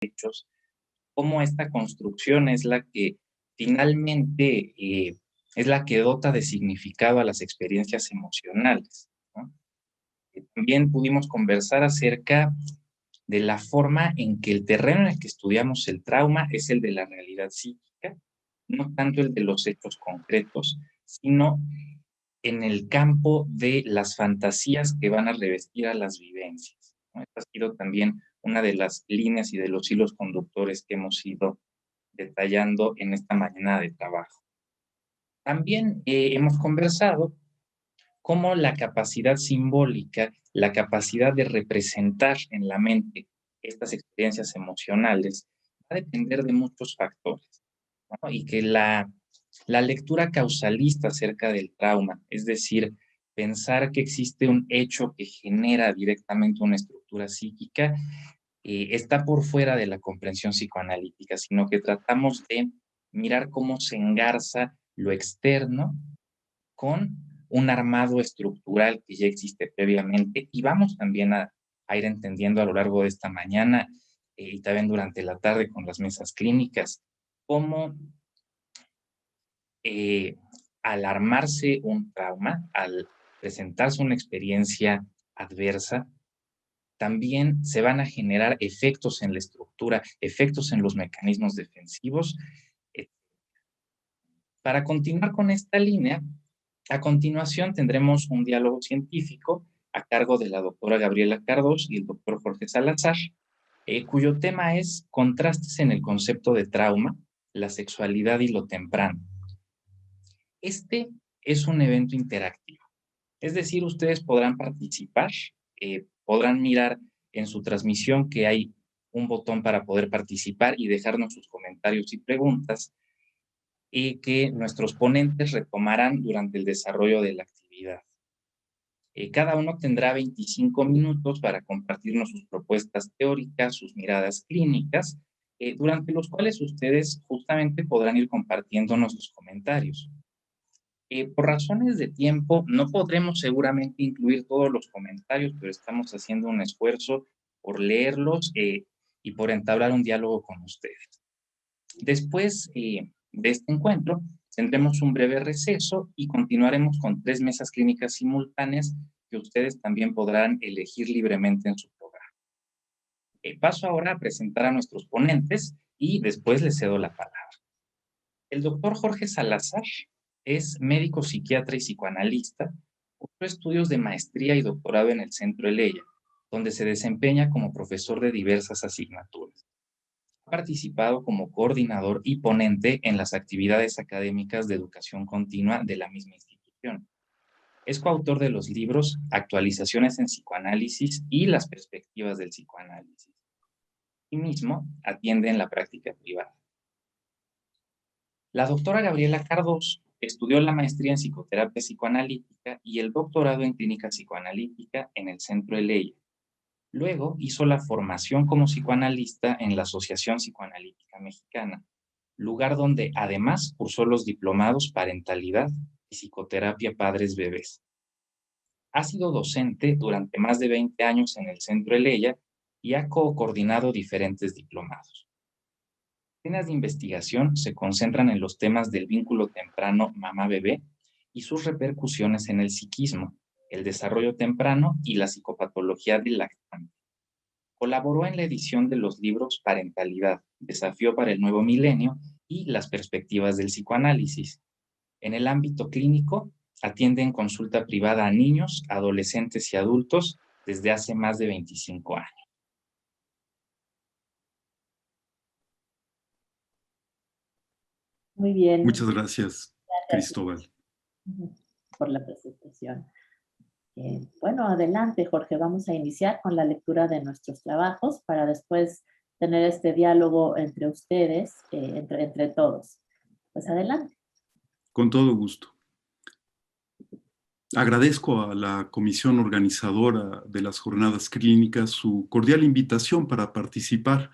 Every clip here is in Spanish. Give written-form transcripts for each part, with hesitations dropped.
hechos, cómo esta construcción es la que finalmente es la que dota de significado a las experiencias emocionales, ¿no? También pudimos conversar acerca de la forma en que el terreno en el que estudiamos el trauma es el de la realidad psíquica, no tanto el de los hechos concretos, sino en el campo de las fantasías que van a revestir a las vivencias, ¿no? Esta ha sido también una de las líneas y de los hilos conductores que hemos ido detallando en esta mañana de trabajo. También hemos conversado cómo la capacidad simbólica, la capacidad de representar en la mente estas experiencias emocionales va a depender de muchos factores, ¿no? Y que la lectura causalista acerca del trauma, es decir, pensar que existe un hecho que genera directamente una estructura psíquica, está por fuera de la comprensión psicoanalítica, sino que tratamos de mirar cómo se engarza lo externo con un armado estructural que ya existe previamente y vamos también a ir entendiendo a lo largo de esta mañana y también durante la tarde con las mesas clínicas, cómo eh, al armarse un trauma, al presentarse una experiencia adversa, también se van a generar efectos en la estructura, efectos en los mecanismos defensivos. Eh, Para continuar con esta línea, a continuación tendremos un diálogo científico a cargo de la doctora Gabriela Cardós y el doctor Jorge Salazar, cuyo tema es contrastes en el concepto de trauma, la sexualidad y lo temprano. Este es un evento interactivo, es decir, ustedes podrán participar, podrán mirar en su transmisión que hay un botón para poder participar y dejarnos sus comentarios y preguntas y que nuestros ponentes retomarán durante el desarrollo de la actividad. Cada uno tendrá 25 minutos para compartirnos sus propuestas teóricas, sus miradas clínicas, durante los cuales ustedes justamente podrán ir compartiéndonos sus comentarios. Por razones de tiempo, no podremos seguramente incluir todos los comentarios, pero estamos haciendo un esfuerzo por leerlos y por entablar un diálogo con ustedes. Después de este encuentro, tendremos un breve receso y continuaremos con 3 mesas clínicas simultáneas que ustedes también podrán elegir libremente en su programa. Paso ahora a presentar a nuestros ponentes y después les cedo la palabra. El doctor Jorge Salazar es médico psiquiatra y psicoanalista, cursó estudios de maestría y doctorado en el Centro Eleya, donde se desempeña como profesor de diversas asignaturas. Ha participado como coordinador y ponente en las actividades académicas de educación continua de la misma institución. Es coautor de los libros Actualizaciones en Psicoanálisis y Las Perspectivas del Psicoanálisis. Asimismo, atiende en la práctica privada. La doctora Gabriela Cardós estudió la maestría en psicoterapia psicoanalítica y el doctorado en clínica psicoanalítica en el Centro Eleya. Luego hizo la formación como psicoanalista en la Asociación Psicoanalítica Mexicana, lugar donde además cursó los diplomados Parentalidad y Psicoterapia Padres Bebés. Ha sido docente durante más de 20 años en el Centro Eleya y ha coordinado diferentes diplomados. Las líneas de investigación se concentran en los temas del vínculo temprano mamá-bebé y sus repercusiones en el psiquismo, el desarrollo temprano y la psicopatología del lactante. Colaboró en la edición de los libros Parentalidad, Desafío para el Nuevo Milenio y Las Perspectivas del Psicoanálisis. En el ámbito clínico, atiende en consulta privada a niños, adolescentes y adultos desde hace más de 25 años. Muy bien. Muchas gracias, Gracias Cristóbal. por la presentación. Bueno, adelante, Jorge. Vamos a iniciar con la lectura de nuestros trabajos para después tener este diálogo entre ustedes, entre todos. Pues adelante. Con todo gusto. Agradezco a la comisión organizadora de las jornadas clínicas su cordial invitación para participar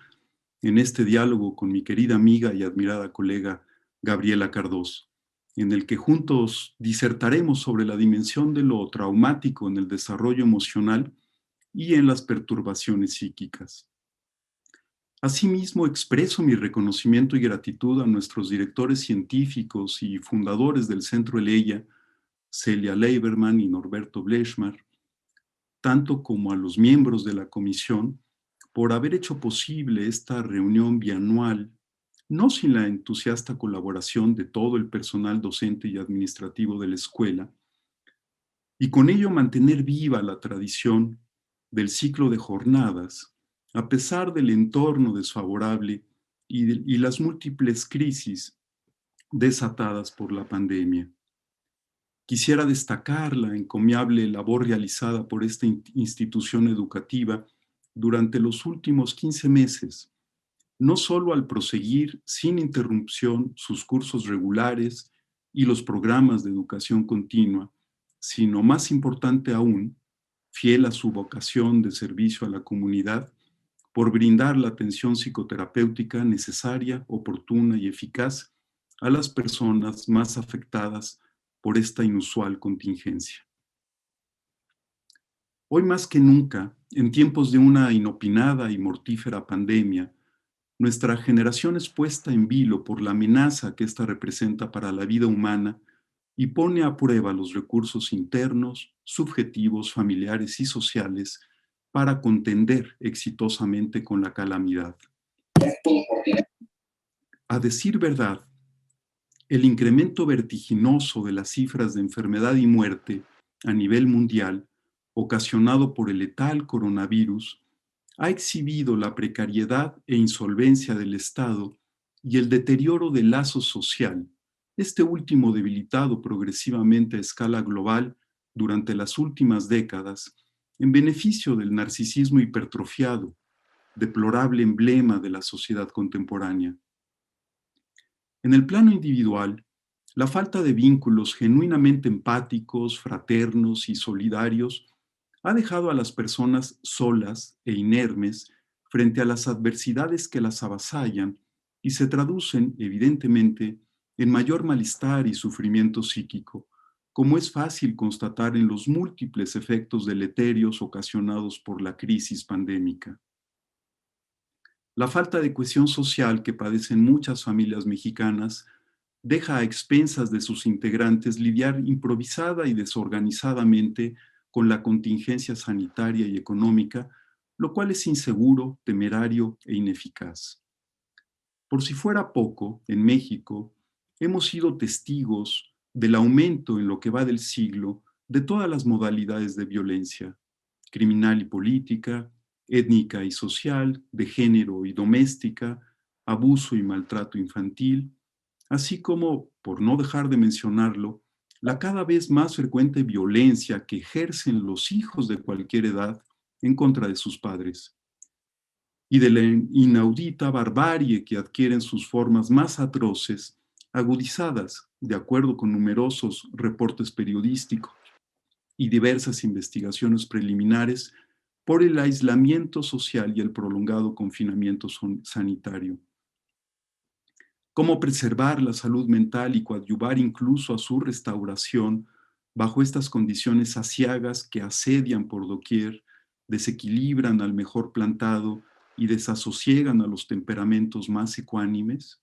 en este diálogo con mi querida amiga y admirada colega Gabriela Cardós, en el que juntos disertaremos sobre la dimensión de lo traumático en el desarrollo emocional y en las perturbaciones psíquicas. Asimismo, expreso mi reconocimiento y gratitud a nuestros directores científicos y fundadores del Centro Eleya, Celia Leiberman y Norberto Blechmar, tanto como a los miembros de la comisión, por haber hecho posible esta reunión bianual, no sin la entusiasta colaboración de todo el personal docente y administrativo de la escuela, y con ello mantener viva la tradición del ciclo de jornadas, a pesar del entorno desfavorable y las múltiples crisis desatadas por la pandemia. Quisiera destacar la encomiable labor realizada por esta institución educativa durante los últimos 15 meses, no solo al proseguir sin interrupción sus cursos regulares y los programas de educación continua, sino más importante aún, fiel a su vocación de servicio a la comunidad, por brindar la atención psicoterapéutica necesaria, oportuna y eficaz a las personas más afectadas por esta inusual contingencia. Hoy más que nunca, en tiempos de una inopinada y mortífera pandemia, nuestra generación es puesta en vilo por la amenaza que ésta representa para la vida humana y pone a prueba los recursos internos, subjetivos, familiares y sociales para contender exitosamente con la calamidad. A decir verdad, el incremento vertiginoso de las cifras de enfermedad y muerte a nivel mundial, ocasionado por el letal coronavirus, ha exhibido la precariedad e insolvencia del Estado y el deterioro del lazo social, este último debilitado progresivamente a escala global durante las últimas décadas, en beneficio del narcisismo hipertrofiado, deplorable emblema de la sociedad contemporánea. En el plano individual, la falta de vínculos genuinamente empáticos, fraternos y solidarios ha dejado a las personas solas e inermes frente a las adversidades que las avasallan y se traducen, evidentemente, en mayor malestar y sufrimiento psíquico, como es fácil constatar en los múltiples efectos deleterios ocasionados por la crisis pandémica. La falta de cohesión social que padecen muchas familias mexicanas deja a expensas de sus integrantes lidiar improvisada y desorganizadamente con la contingencia sanitaria y económica, lo cual es inseguro, temerario e ineficaz. Por si fuera poco, en México hemos sido testigos del aumento en lo que va del siglo de todas las modalidades de violencia, criminal y política, étnica y social, de género y doméstica, abuso y maltrato infantil, así como, por no dejar de mencionarlo, la cada vez más frecuente violencia que ejercen los hijos de cualquier edad en contra de sus padres, y de la inaudita barbarie que adquieren sus formas más atroces, agudizadas, de acuerdo con numerosos reportes periodísticos y diversas investigaciones preliminares, por el aislamiento social y el prolongado confinamiento sanitario. Cómo preservar la salud mental y coadyuvar incluso a su restauración bajo estas condiciones aciagas que asedian por doquier, desequilibran al mejor plantado y desasosiegan a los temperamentos más ecuánimes.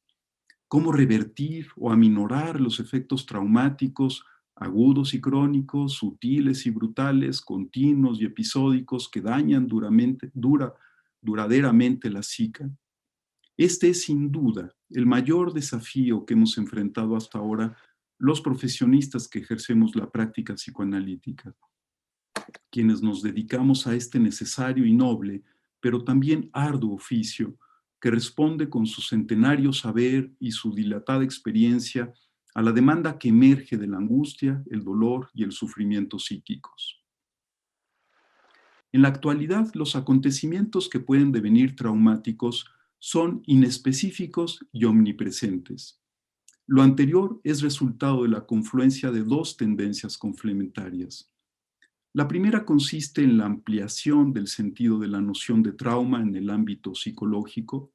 Cómo revertir o aminorar los efectos traumáticos agudos y crónicos, sutiles y brutales, continuos y episódicos que dañan duraderamente la psique. Este es sin duda el mayor desafío que hemos enfrentado hasta ahora los profesionistas que ejercemos la práctica psicoanalítica, quienes nos dedicamos a este necesario y noble, pero también arduo oficio, que responde con su centenario saber y su dilatada experiencia a la demanda que emerge de la angustia, el dolor y el sufrimiento psíquicos. En la actualidad, los acontecimientos que pueden devenir traumáticos son inespecíficos y omnipresentes. Lo anterior es resultado de la confluencia de dos tendencias complementarias. La primera consiste en la ampliación del sentido de la noción de trauma en el ámbito psicológico,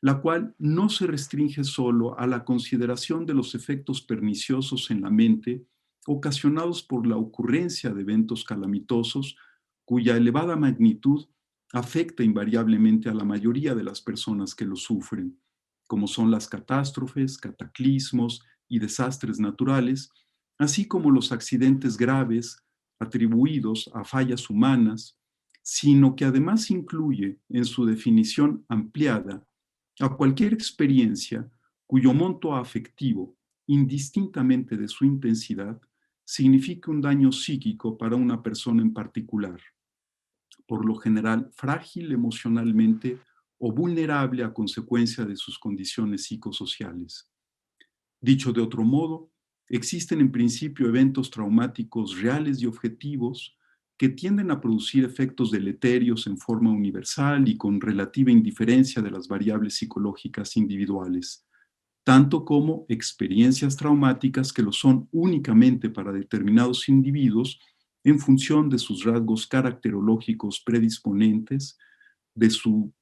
la cual no se restringe solo a la consideración de los efectos perniciosos en la mente ocasionados por la ocurrencia de eventos calamitosos cuya elevada magnitud afecta invariablemente a la mayoría de las personas que lo sufren, como son las catástrofes, cataclismos y desastres naturales, así como los accidentes graves atribuidos a fallas humanas, sino que además incluye en su definición ampliada a cualquier experiencia cuyo monto afectivo, indistintamente de su intensidad, signifique un daño psíquico para una persona en particular, por lo general frágil emocionalmente o vulnerable a consecuencia de sus condiciones psicosociales. Dicho de otro modo, existen en principio eventos traumáticos reales y objetivos que tienden a producir efectos deleterios en forma universal y con relativa indiferencia de las variables psicológicas individuales, tanto como experiencias traumáticas que lo son únicamente para determinados individuos en función de sus rasgos caracterológicos predisponentes, de su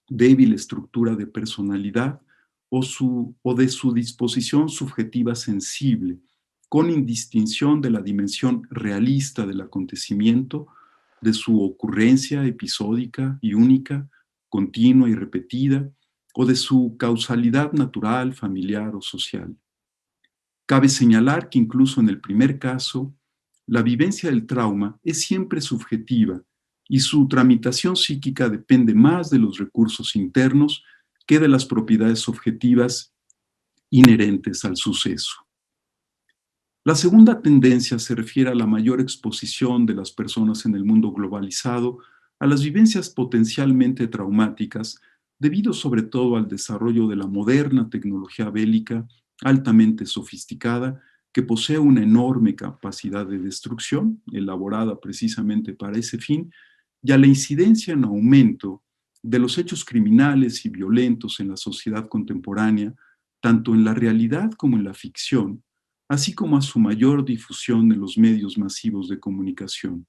débil estructura de personalidad o de su disposición subjetiva sensible, con indistinción de la dimensión realista del acontecimiento, de su ocurrencia episódica y única, continua y repetida, o de su causalidad natural, familiar o social. Cabe señalar que incluso en el primer caso, la vivencia del trauma es siempre subjetiva y su tramitación psíquica depende más de los recursos internos que de las propiedades objetivas inherentes al suceso. La segunda tendencia se refiere a la mayor exposición de las personas en el mundo globalizado a las vivencias potencialmente traumáticas, debido sobre todo al desarrollo de la moderna tecnología bélica altamente sofisticada, que posee una enorme capacidad de destrucción, elaborada precisamente para ese fin, y a la incidencia en aumento de los hechos criminales y violentos en la sociedad contemporánea, tanto en la realidad como en la ficción, así como a su mayor difusión en los medios masivos de comunicación.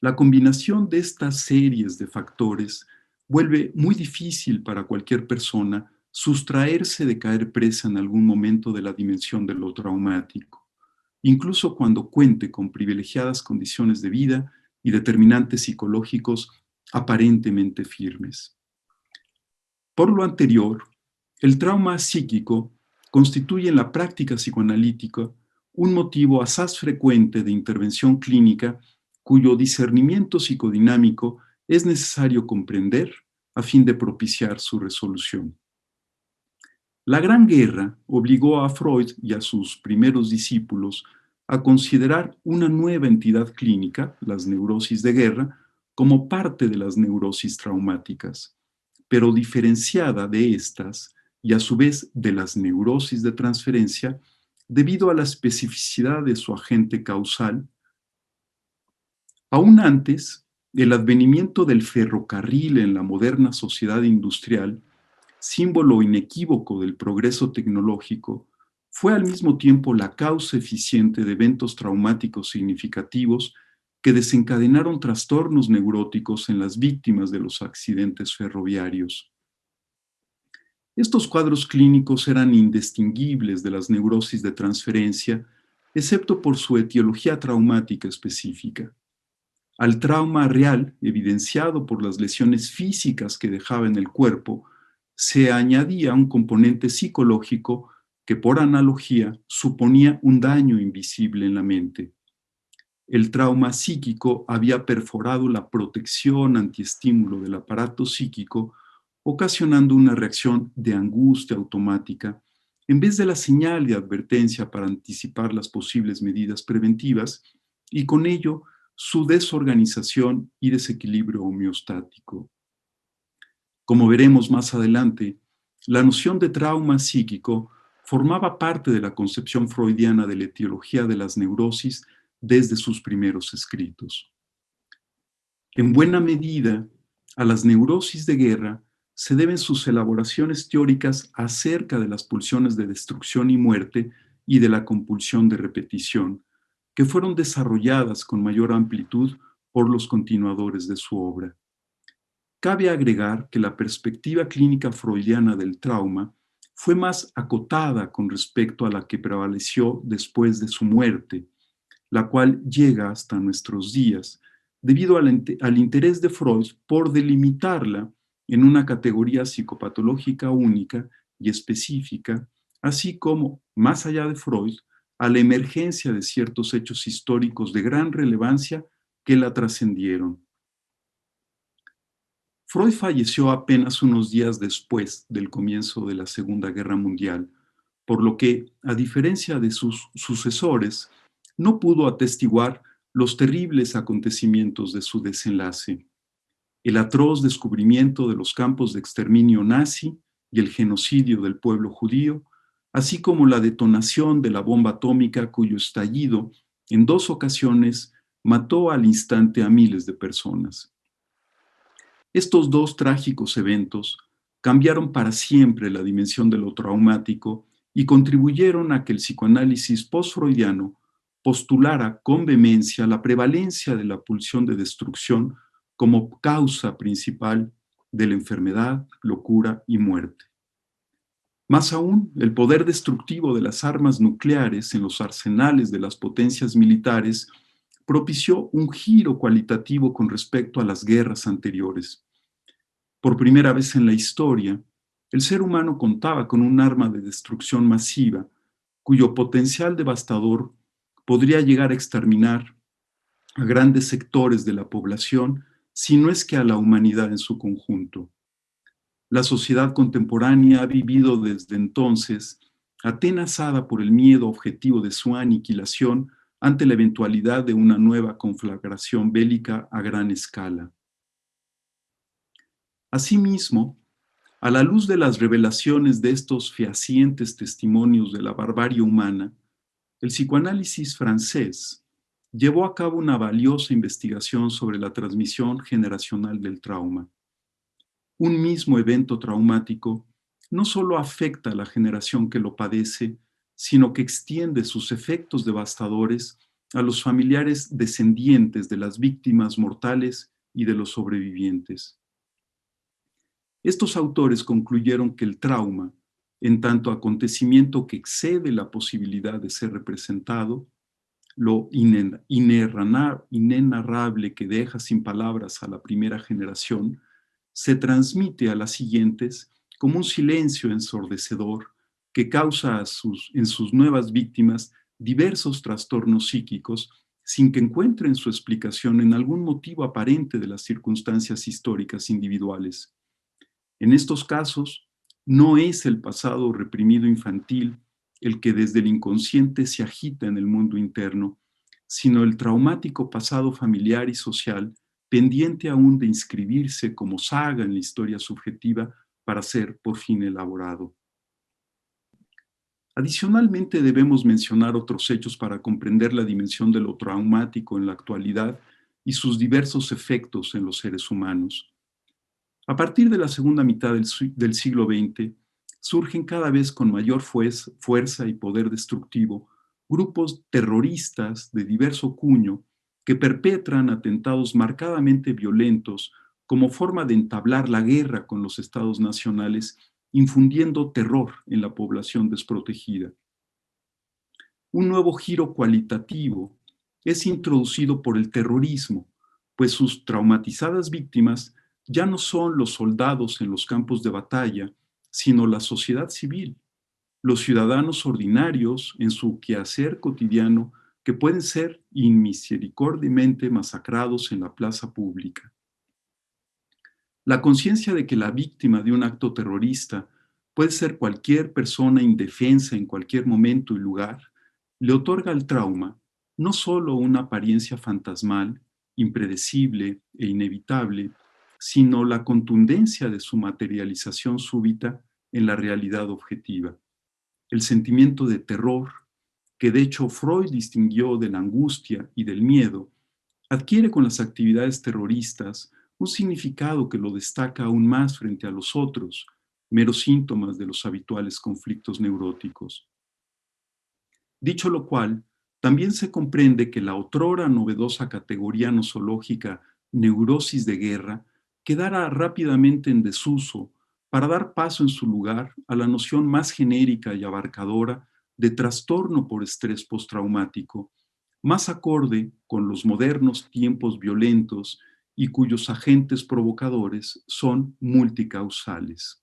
La combinación de estas series de factores vuelve muy difícil para cualquier persona sustraerse de caer presa en algún momento de la dimensión de lo traumático, incluso cuando cuente con privilegiadas condiciones de vida y determinantes psicológicos aparentemente firmes. Por lo anterior, el trauma psíquico constituye en la práctica psicoanalítica un motivo asaz frecuente de intervención clínica cuyo discernimiento psicodinámico es necesario comprender a fin de propiciar su resolución. La Gran Guerra obligó a Freud y a sus primeros discípulos a considerar una nueva entidad clínica, las neurosis de guerra, como parte de las neurosis traumáticas, pero diferenciada de estas y a su vez de las neurosis de transferencia debido a la especificidad de su agente causal. Aún antes, el advenimiento del ferrocarril en la moderna sociedad industrial, símbolo inequívoco del progreso tecnológico, fue al mismo tiempo la causa eficiente de eventos traumáticos significativos que desencadenaron trastornos neuróticos en las víctimas de los accidentes ferroviarios. Estos cuadros clínicos eran indistinguibles de las neurosis de transferencia, excepto por su etiología traumática específica. Al trauma real, evidenciado por las lesiones físicas que dejaba en el cuerpo, se añadía un componente psicológico que, por analogía, suponía un daño invisible en la mente. El trauma psíquico había perforado la protección antiestímulo del aparato psíquico, ocasionando una reacción de angustia automática, en vez de la señal de advertencia para anticipar las posibles medidas preventivas, y con ello su desorganización y desequilibrio homeostático. Como veremos más adelante, la noción de trauma psíquico formaba parte de la concepción freudiana de la etiología de las neurosis desde sus primeros escritos. En buena medida, a las neurosis de guerra se deben sus elaboraciones teóricas acerca de las pulsiones de destrucción y muerte y de la compulsión de repetición, que fueron desarrolladas con mayor amplitud por los continuadores de su obra. Cabe agregar que la perspectiva clínica freudiana del trauma fue más acotada con respecto a la que prevaleció después de su muerte, la cual llega hasta nuestros días, debido al interés de Freud por delimitarla en una categoría psicopatológica única y específica, así como, más allá de Freud, a la emergencia de ciertos hechos históricos de gran relevancia que la trascendieron. Freud falleció apenas unos días después del comienzo de la Segunda Guerra Mundial, por lo que, a diferencia de sus sucesores, no pudo atestiguar los terribles acontecimientos de su desenlace: el atroz descubrimiento de los campos de exterminio nazi y el genocidio del pueblo judío, así como la detonación de la bomba atómica cuyo estallido, en 2 ocasiones, mató al instante a miles de personas. Estos 2 trágicos eventos cambiaron para siempre la dimensión de lo traumático y contribuyeron a que el psicoanálisis post-freudiano postulara con vehemencia la prevalencia de la pulsión de destrucción como causa principal de la enfermedad, locura y muerte. Más aún, el poder destructivo de las armas nucleares en los arsenales de las potencias militares propició un giro cualitativo con respecto a las guerras anteriores. Por primera vez en la historia, el ser humano contaba con un arma de destrucción masiva cuyo potencial devastador podría llegar a exterminar a grandes sectores de la población, si no es que a la humanidad en su conjunto. La sociedad contemporánea ha vivido desde entonces atenazada por el miedo objetivo de su aniquilación ante la eventualidad de una nueva conflagración bélica a gran escala. Asimismo, a la luz de las revelaciones de estos fehacientes testimonios de la barbarie humana, el psicoanálisis francés llevó a cabo una valiosa investigación sobre la transmisión generacional del trauma. Un mismo evento traumático no solo afecta a la generación que lo padece, sino que extiende sus efectos devastadores a los familiares descendientes de las víctimas mortales y de los sobrevivientes. Estos autores concluyeron que el trauma, en tanto acontecimiento que excede la posibilidad de ser representado, lo inenarrable que deja sin palabras a la primera generación, se transmite a las siguientes como un silencio ensordecedor que causa en sus nuevas víctimas diversos trastornos psíquicos sin que encuentren su explicación en algún motivo aparente de las circunstancias históricas individuales. En estos casos, no es el pasado reprimido infantil el que desde el inconsciente se agita en el mundo interno, sino el traumático pasado familiar y social pendiente aún de inscribirse como saga en la historia subjetiva para ser por fin elaborado. Adicionalmente, debemos mencionar otros hechos para comprender la dimensión de lo traumático en la actualidad y sus diversos efectos en los seres humanos. A partir de la segunda mitad del siglo XX, surgen cada vez con mayor fuerza y poder destructivo grupos terroristas de diverso cuño que perpetran atentados marcadamente violentos como forma de entablar la guerra con los estados nacionales, infundiendo terror en la población desprotegida. Un nuevo giro cualitativo es introducido por el terrorismo, pues sus traumatizadas víctimas ya no son los soldados en los campos de batalla, sino la sociedad civil, los ciudadanos ordinarios en su quehacer cotidiano que pueden ser inmisericordiamente masacrados en la plaza pública. La conciencia de que la víctima de un acto terrorista puede ser cualquier persona indefensa en cualquier momento y lugar, le otorga al trauma no solo una apariencia fantasmal, impredecible e inevitable, sino la contundencia de su materialización súbita en la realidad objetiva. El sentimiento de terror, que de hecho Freud distinguió de la angustia y del miedo, adquiere con las actividades terroristas un significado que lo destaca aún más frente a los otros, meros síntomas de los habituales conflictos neuróticos. Dicho lo cual, también se comprende que la otrora novedosa categoría nosológica neurosis de guerra quedara rápidamente en desuso para dar paso en su lugar a la noción más genérica y abarcadora de trastorno por estrés postraumático, más acorde con los modernos tiempos violentos y cuyos agentes provocadores son multicausales.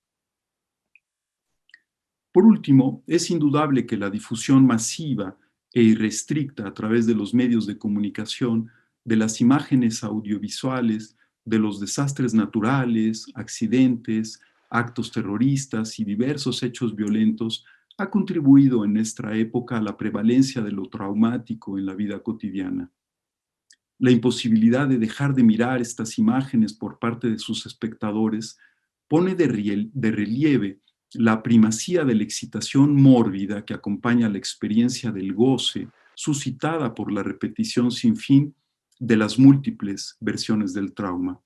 Por último, es indudable que la difusión masiva e irrestricta a través de los medios de comunicación, de las imágenes audiovisuales, de los desastres naturales, accidentes, actos terroristas y diversos hechos violentos ha contribuido en nuestra época a la prevalencia de lo traumático en la vida cotidiana. La imposibilidad de dejar de mirar estas imágenes por parte de sus espectadores pone de relieve la primacía de la excitación mórbida que acompaña la experiencia del goce suscitada por la repetición sin fin de las múltiples versiones del trauma.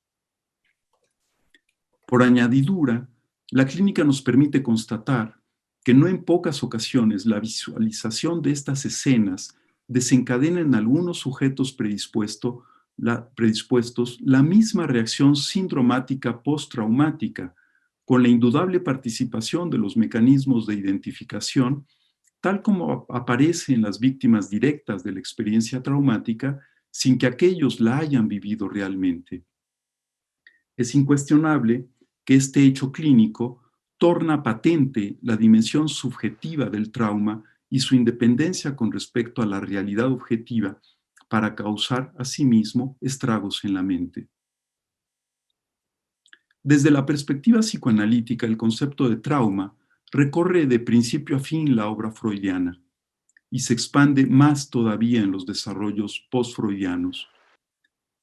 Por añadidura, la clínica nos permite constatar que no en pocas ocasiones la visualización de estas escenas desencadena en algunos sujetos predispuestos la misma reacción sindromática postraumática, con la indudable participación de los mecanismos de identificación, tal como aparece en las víctimas directas de la experiencia traumática, sin que aquellos la hayan vivido realmente. Es incuestionable que este hecho clínico torna patente la dimensión subjetiva del trauma y su independencia con respecto a la realidad objetiva para causar asimismo estragos en la mente. Desde la perspectiva psicoanalítica, el concepto de trauma recorre de principio a fin la obra freudiana y se expande más todavía en los desarrollos post-freudianos.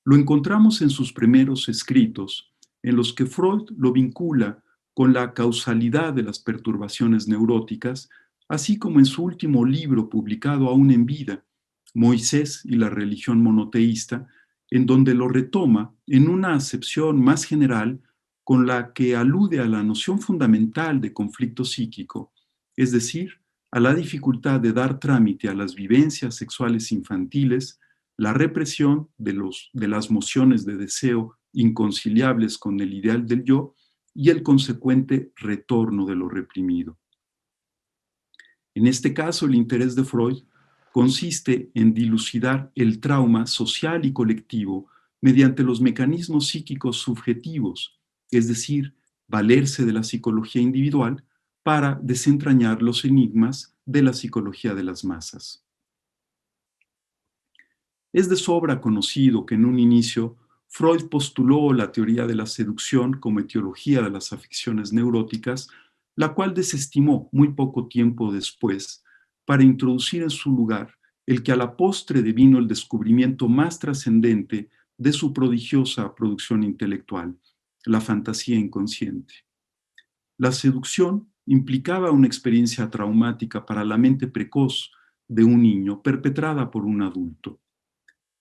Lo encontramos en sus primeros escritos, en los que Freud lo vincula con la causalidad de las perturbaciones neuróticas, así como en su último libro publicado aún en vida, Moisés y la religión monoteísta, en donde lo retoma en una acepción más general con la que alude a la noción fundamental de conflicto psíquico, es decir, a la dificultad de dar trámite a las vivencias sexuales infantiles, la represión de las mociones de deseo inconciliables con el ideal del yo y el consecuente retorno de lo reprimido. En este caso, el interés de Freud consiste en dilucidar el trauma social y colectivo mediante los mecanismos psíquicos subjetivos, es decir, valerse de la psicología individual para desentrañar los enigmas de la psicología de las masas. Es de sobra conocido que en un inicio Freud postuló la teoría de la seducción como etiología de las afecciones neuróticas, la cual desestimó muy poco tiempo después para introducir en su lugar el que a la postre devino el descubrimiento más trascendente de su prodigiosa producción intelectual, la fantasía inconsciente. La seducción implicaba una experiencia traumática para la mente precoz de un niño perpetrada por un adulto.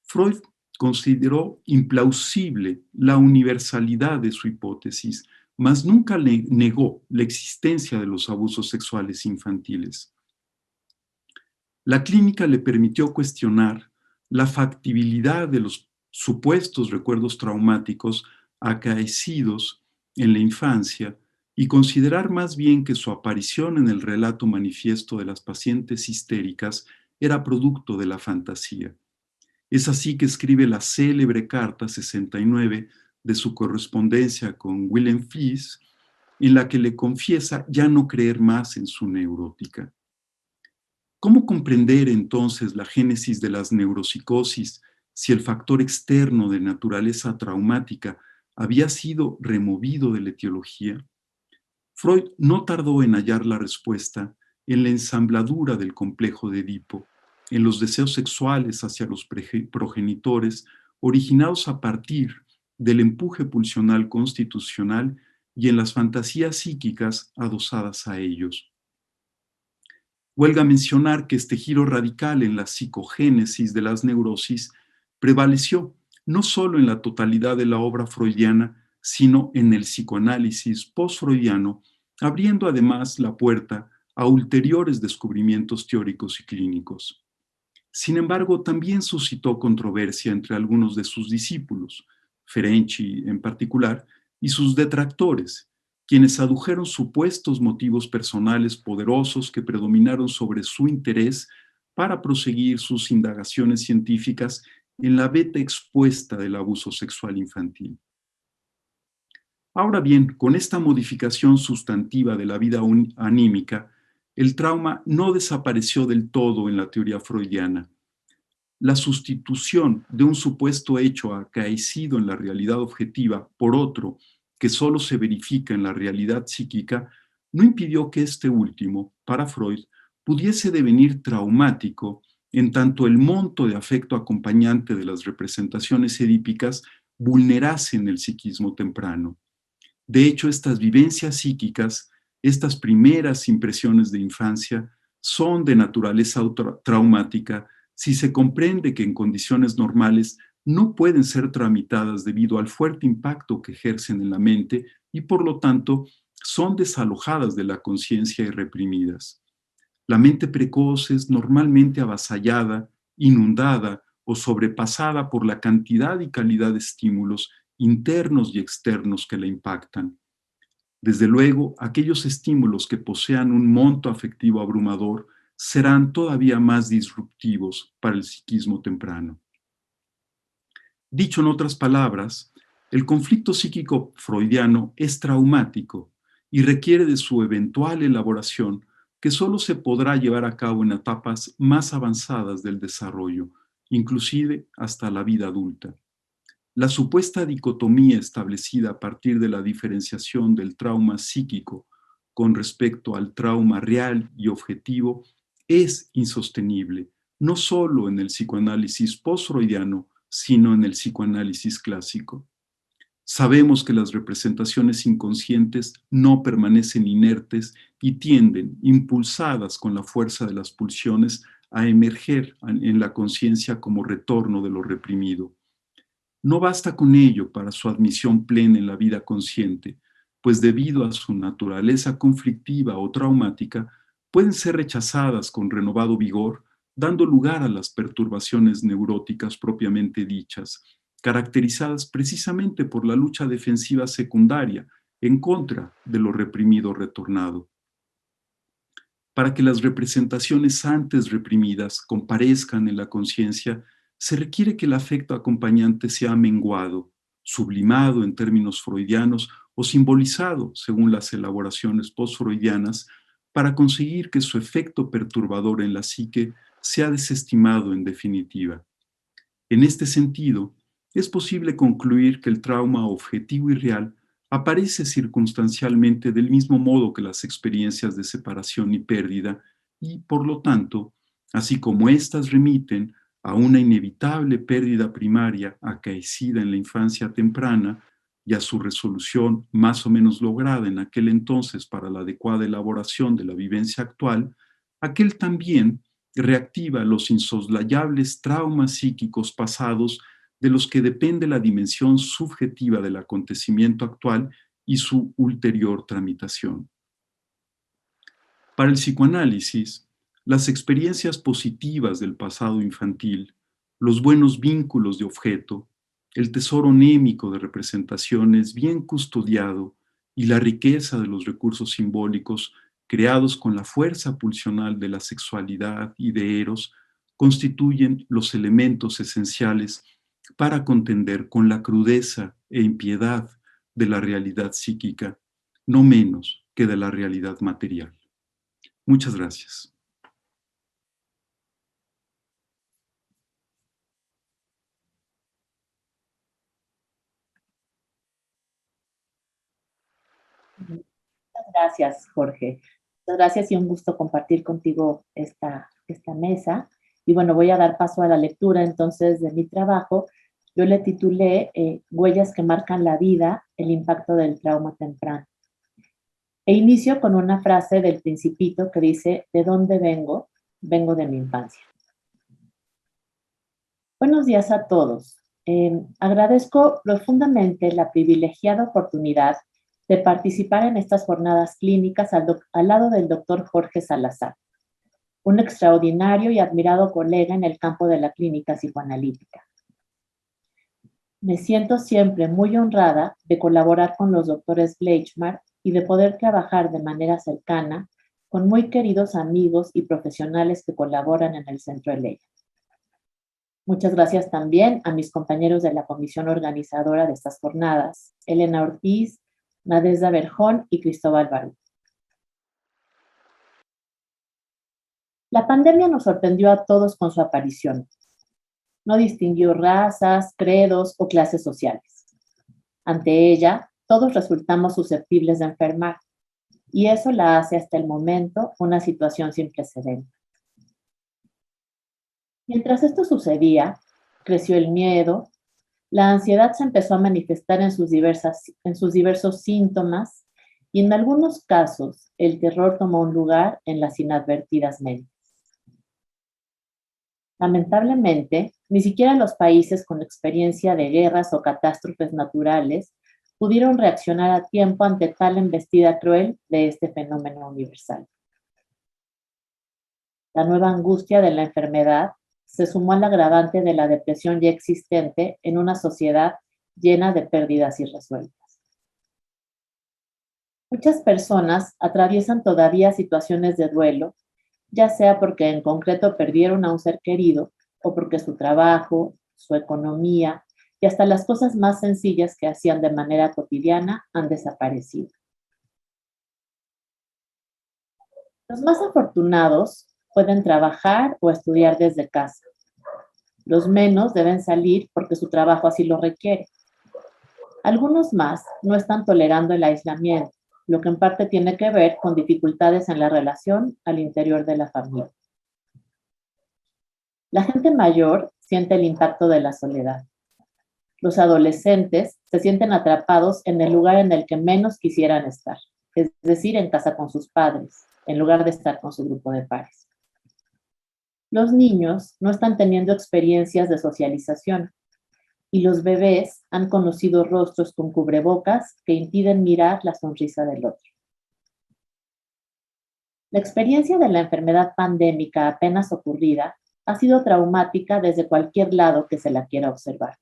Freud consideró implausible la universalidad de su hipótesis, mas nunca le negó la existencia de los abusos sexuales infantiles. La clínica le permitió cuestionar la factibilidad de los supuestos recuerdos traumáticos acaecidos en la infancia y considerar más bien que su aparición en el relato manifiesto de las pacientes histéricas era producto de la fantasía. Es así que escribe la célebre Carta 69 de su correspondencia con Wilhelm Fliess, en la que le confiesa ya no creer más en su neurótica. ¿Cómo comprender entonces la génesis de las neuropsicosis si el factor externo de naturaleza traumática había sido removido de la etiología? Freud no tardó en hallar la respuesta en la ensambladura del complejo de Edipo, en los deseos sexuales hacia los progenitores originados a partir del empuje pulsional constitucional y en las fantasías psíquicas adosadas a ellos. Huelga mencionar que este giro radical en la psicogénesis de las neurosis prevaleció no solo en la totalidad de la obra freudiana, sino en el psicoanálisis post-freudiano, abriendo además la puerta a ulteriores descubrimientos teóricos y clínicos. Sin embargo, también suscitó controversia entre algunos de sus discípulos, Ferenczi en particular, y sus detractores, quienes adujeron supuestos motivos personales poderosos que predominaron sobre su interés para proseguir sus indagaciones científicas en la beta expuesta del abuso sexual infantil. Ahora bien, con esta modificación sustantiva de la vida anímica, el trauma no desapareció del todo en la teoría freudiana. La sustitución de un supuesto hecho acaecido en la realidad objetiva por otro que solo se verifica en la realidad psíquica no impidió que este último, para Freud, pudiese devenir traumático en tanto el monto de afecto acompañante de las representaciones edípicas vulnerasen el psiquismo temprano. De hecho, estas vivencias psíquicas, estas primeras impresiones de infancia, son de naturaleza traumática si se comprende que en condiciones normales no pueden ser tramitadas debido al fuerte impacto que ejercen en la mente y por lo tanto son desalojadas de la conciencia y reprimidas. La mente precoz es normalmente avasallada, inundada o sobrepasada por la cantidad y calidad de estímulos internos y externos que la impactan. Desde luego, aquellos estímulos que posean un monto afectivo abrumador serán todavía más disruptivos para el psiquismo temprano. Dicho en otras palabras, el conflicto psíquico freudiano es traumático y requiere de su eventual elaboración que solo se podrá llevar a cabo en etapas más avanzadas del desarrollo, inclusive hasta la vida adulta. La supuesta dicotomía establecida a partir de la diferenciación del trauma psíquico con respecto al trauma real y objetivo es insostenible, no solo en el psicoanálisis post-freudiano, sino en el psicoanálisis clásico. Sabemos que las representaciones inconscientes no permanecen inertes y tienden, impulsadas con la fuerza de las pulsiones, a emerger en la conciencia como retorno de lo reprimido. No basta con ello para su admisión plena en la vida consciente, pues debido a su naturaleza conflictiva o traumática, pueden ser rechazadas con renovado vigor, dando lugar a las perturbaciones neuróticas propiamente dichas, caracterizadas precisamente por la lucha defensiva secundaria en contra de lo reprimido retornado. Para que las representaciones antes reprimidas comparezcan en la conciencia, se requiere que el afecto acompañante sea menguado, sublimado en términos freudianos o simbolizado según las elaboraciones post-freudianas para conseguir que su efecto perturbador en la psique sea desestimado en definitiva. En este sentido, es posible concluir que el trauma objetivo y real aparece circunstancialmente del mismo modo que las experiencias de separación y pérdida y, por lo tanto, así como éstas remiten a una inevitable pérdida primaria acaecida en la infancia temprana y a su resolución más o menos lograda en aquel entonces para la adecuada elaboración de la vivencia actual, aquel también reactiva los insoslayables traumas psíquicos pasados de los que depende la dimensión subjetiva del acontecimiento actual y su ulterior tramitación. Para el psicoanálisis, las experiencias positivas del pasado infantil, los buenos vínculos de objeto, el tesoro anémico de representaciones bien custodiado y la riqueza de los recursos simbólicos creados con la fuerza pulsional de la sexualidad y de Eros constituyen los elementos esenciales para contender con la crudeza e impiedad de la realidad psíquica, no menos que de la realidad material. Muchas gracias. Muchas gracias, Jorge. Muchas gracias y un gusto compartir contigo esta mesa. Y bueno, voy a dar paso a la lectura entonces de mi trabajo. Yo le titulé Huellas que marcan la vida, el impacto del trauma temprano. E inicio con una frase del Principito que dice, ¿de dónde vengo? Vengo de mi infancia. Buenos días a todos. Agradezco profundamente la privilegiada oportunidad de participar en estas jornadas clínicas al lado del doctor Jorge Salazar, un extraordinario y admirado colega en el campo de la clínica psicoanalítica. Me siento siempre muy honrada de colaborar con los doctores Bleichmar y de poder trabajar de manera cercana con muy queridos amigos y profesionales que colaboran en el Centro Eleya. Muchas gracias también a mis compañeros de la comisión organizadora de estas jornadas, Elena Ortiz, Nadezhda Berjón y Cristóbal Barú. La pandemia nos sorprendió a todos con su aparición. No distinguió razas, credos o clases sociales. Ante ella, todos resultamos susceptibles de enfermar, y eso la hace hasta el momento una situación sin precedentes. Mientras esto sucedía, creció el miedo, la ansiedad se empezó a manifestar en sus diversos síntomas y en algunos casos el terror tomó un lugar en las inadvertidas mentes. Lamentablemente, ni siquiera los países con experiencia de guerras o catástrofes naturales pudieron reaccionar a tiempo ante tal embestida cruel de este fenómeno universal. La nueva angustia de la enfermedad se sumó al agravante de la depresión ya existente en una sociedad llena de pérdidas irresueltas. Muchas personas atraviesan todavía situaciones de duelo, ya sea porque en concreto perdieron a un ser querido o porque su trabajo, su economía y hasta las cosas más sencillas que hacían de manera cotidiana han desaparecido. Los más afortunados pueden trabajar o estudiar desde casa. Los menos deben salir porque su trabajo así lo requiere. Algunos más no están tolerando el aislamiento, lo que en parte tiene que ver con dificultades en la relación al interior de la familia. La gente mayor siente el impacto de la soledad. Los adolescentes se sienten atrapados en el lugar en el que menos quisieran estar, es decir, en casa con sus padres, en lugar de estar con su grupo de pares. Los niños no están teniendo experiencias de socialización y los bebés han conocido rostros con cubrebocas que impiden mirar la sonrisa del otro. La experiencia de la enfermedad pandémica apenas ocurrida ha sido traumática desde cualquier lado que se la quiera observar.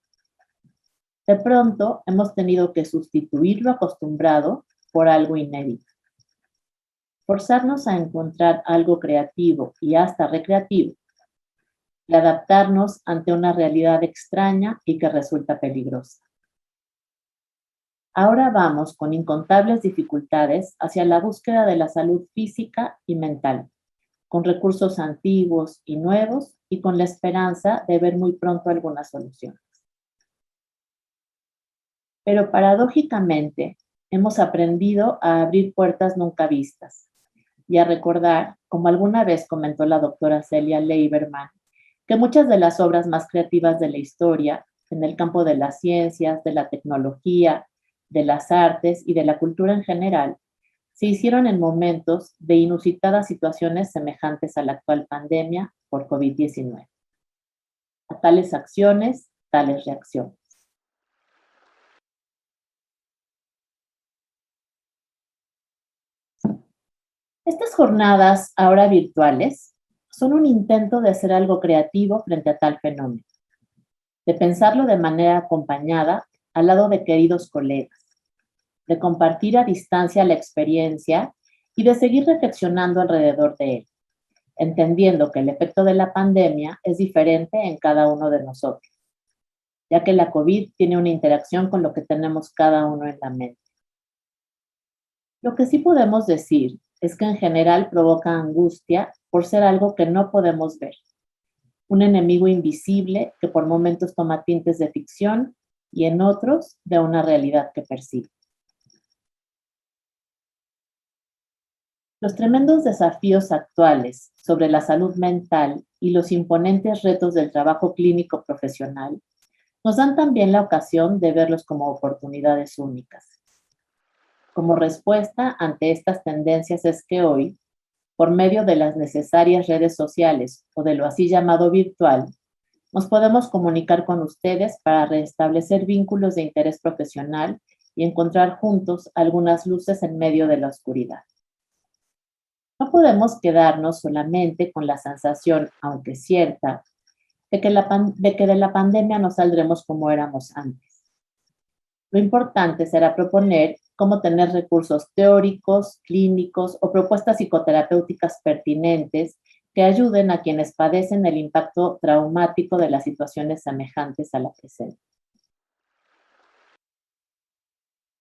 De pronto hemos tenido que sustituir lo acostumbrado por algo inédito. Forzarnos a encontrar algo creativo y hasta recreativo y adaptarnos ante una realidad extraña y que resulta peligrosa. Ahora vamos con incontables dificultades hacia la búsqueda de la salud física y mental, con recursos antiguos y nuevos y con la esperanza de ver muy pronto algunas soluciones. Pero paradójicamente, hemos aprendido a abrir puertas nunca vistas y a recordar, como alguna vez comentó la doctora Celia Leiberman, que muchas de las obras más creativas de la historia, en el campo de las ciencias, de la tecnología, de las artes y de la cultura en general, se hicieron en momentos de inusitadas situaciones semejantes a la actual pandemia por COVID-19. A tales acciones, tales reacciones. Estas jornadas, ahora virtuales, son un intento de hacer algo creativo frente a tal fenómeno, de pensarlo de manera acompañada al lado de queridos colegas, de compartir a distancia la experiencia y de seguir reflexionando alrededor de él, entendiendo que el efecto de la pandemia es diferente en cada uno de nosotros, ya que la COVID tiene una interacción con lo que tenemos cada uno en la mente. Lo que sí podemos decir es que en general provoca angustia por ser algo que no podemos ver, un enemigo invisible que por momentos toma tintes de ficción y en otros de una realidad que percibe. Los tremendos desafíos actuales sobre la salud mental y los imponentes retos del trabajo clínico profesional nos dan también la ocasión de verlos como oportunidades únicas. Como respuesta ante estas tendencias es que hoy, por medio de las necesarias redes sociales o de lo así llamado virtual, nos podemos comunicar con ustedes para restablecer vínculos de interés profesional y encontrar juntos algunas luces en medio de la oscuridad. No podemos quedarnos solamente con la sensación, aunque cierta, de que de la pandemia no saldremos como éramos antes. Lo importante será proponer cómo tener recursos teóricos, clínicos o propuestas psicoterapéuticas pertinentes que ayuden a quienes padecen el impacto traumático de las situaciones semejantes a la presente.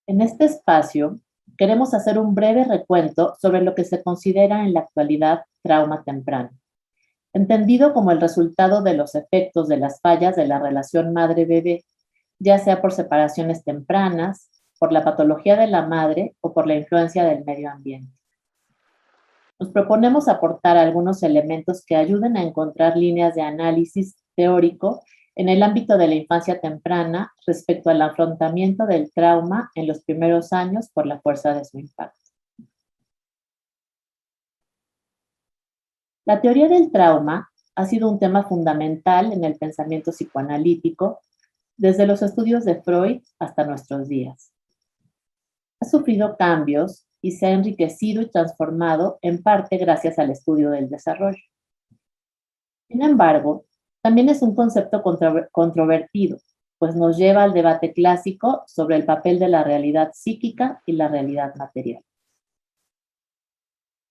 En este espacio, queremos hacer un breve recuento sobre lo que se considera en la actualidad trauma temprano, entendido como el resultado de los efectos de las fallas de la relación madre-bebé, ya sea por separaciones tempranas, por la patología de la madre o por la influencia del medio ambiente. Nos proponemos aportar algunos elementos que ayuden a encontrar líneas de análisis teórico en el ámbito de la infancia temprana respecto al afrontamiento del trauma en los primeros años por la fuerza de su impacto. La teoría del trauma ha sido un tema fundamental en el pensamiento psicoanalítico desde los estudios de Freud hasta nuestros días. Ha sufrido cambios y se ha enriquecido y transformado en parte gracias al estudio del desarrollo. Sin embargo, también es un concepto controvertido, pues nos lleva al debate clásico sobre el papel de la realidad psíquica y la realidad material.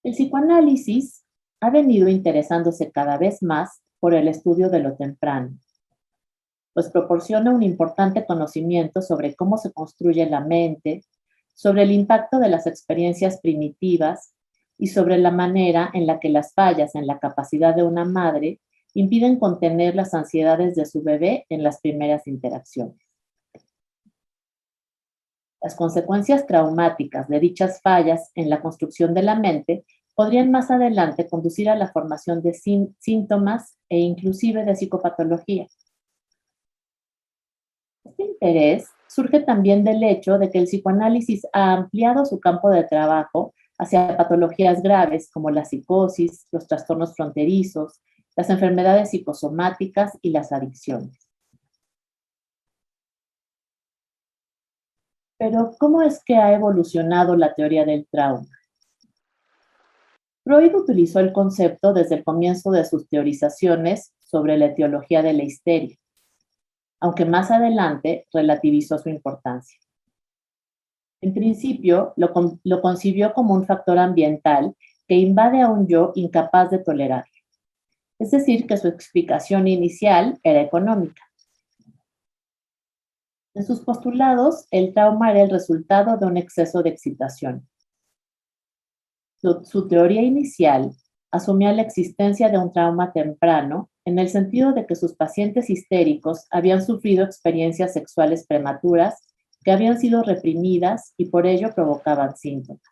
El psicoanálisis ha venido interesándose cada vez más por el estudio de lo temprano, pues proporciona un importante conocimiento sobre cómo se construye la mente, sobre el impacto de las experiencias primitivas y sobre la manera en la que las fallas en la capacidad de una madre impiden contener las ansiedades de su bebé en las primeras interacciones. Las consecuencias traumáticas de dichas fallas en la construcción de la mente podrían más adelante conducir a la formación de síntomas e inclusive de psicopatología. Este interés surge también del hecho de que el psicoanálisis ha ampliado su campo de trabajo hacia patologías graves como la psicosis, los trastornos fronterizos, las enfermedades psicosomáticas y las adicciones. Pero, ¿cómo es que ha evolucionado la teoría del trauma? Freud utilizó el concepto desde el comienzo de sus teorizaciones sobre la etiología de la histeria, aunque más adelante relativizó su importancia. En principio, lo concibió como un factor ambiental que invade a un yo incapaz de tolerar. Es decir, que su explicación inicial era económica. En sus postulados, el trauma era el resultado de un exceso de excitación. Su teoría inicial asumía la existencia de un trauma temprano en el sentido de que sus pacientes histéricos habían sufrido experiencias sexuales prematuras que habían sido reprimidas y por ello provocaban síntomas.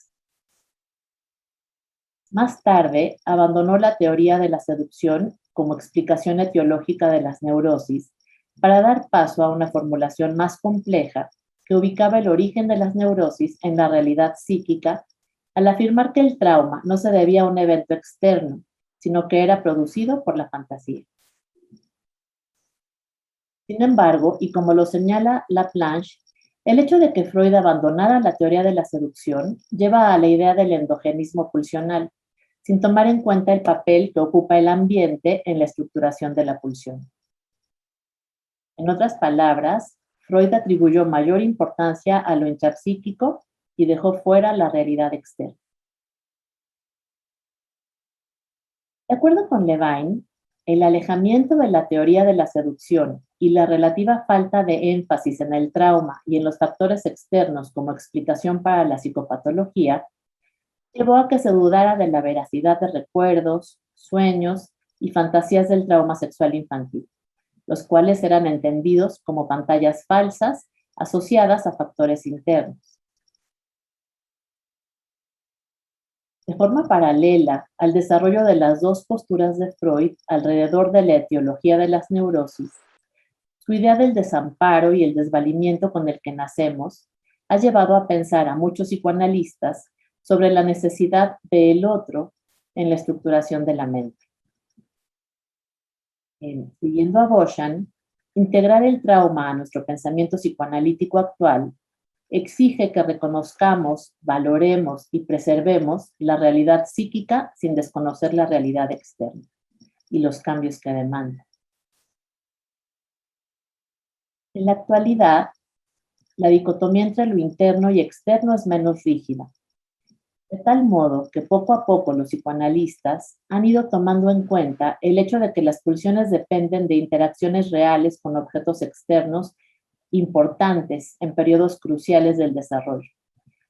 Más tarde, abandonó la teoría de la seducción como explicación etiológica de las neurosis para dar paso a una formulación más compleja que ubicaba el origen de las neurosis en la realidad psíquica al afirmar que el trauma no se debía a un evento externo, sino que era producido por la fantasía. Sin embargo, y como lo señala Laplanche, el hecho de que Freud abandonara la teoría de la seducción lleva a la idea del endogenismo pulsional, sin tomar en cuenta el papel que ocupa el ambiente en la estructuración de la pulsión. En otras palabras, Freud atribuyó mayor importancia a lo intrapsíquico y dejó fuera la realidad externa. De acuerdo con Levine, el alejamiento de la teoría de la seducción y la relativa falta de énfasis en el trauma y en los factores externos como explicación para la psicopatología llevó a que se dudara de la veracidad de recuerdos, sueños y fantasías del trauma sexual infantil, los cuales eran entendidos como pantallas falsas asociadas a factores internos. De forma paralela al desarrollo de las dos posturas de Freud alrededor de la etiología de las neurosis, su idea del desamparo y el desvalimiento con el que nacemos ha llevado a pensar a muchos psicoanalistas sobre la necesidad del otro en la estructuración de la mente. Siguiendo a Boshan, integrar el trauma a nuestro pensamiento psicoanalítico actual exige que reconozcamos, valoremos y preservemos la realidad psíquica sin desconocer la realidad externa y los cambios que demanda. En la actualidad, la dicotomía entre lo interno y externo es menos rígida. De tal modo que poco a poco los psicoanalistas han ido tomando en cuenta el hecho de que las pulsiones dependen de interacciones reales con objetos externos importantes en periodos cruciales del desarrollo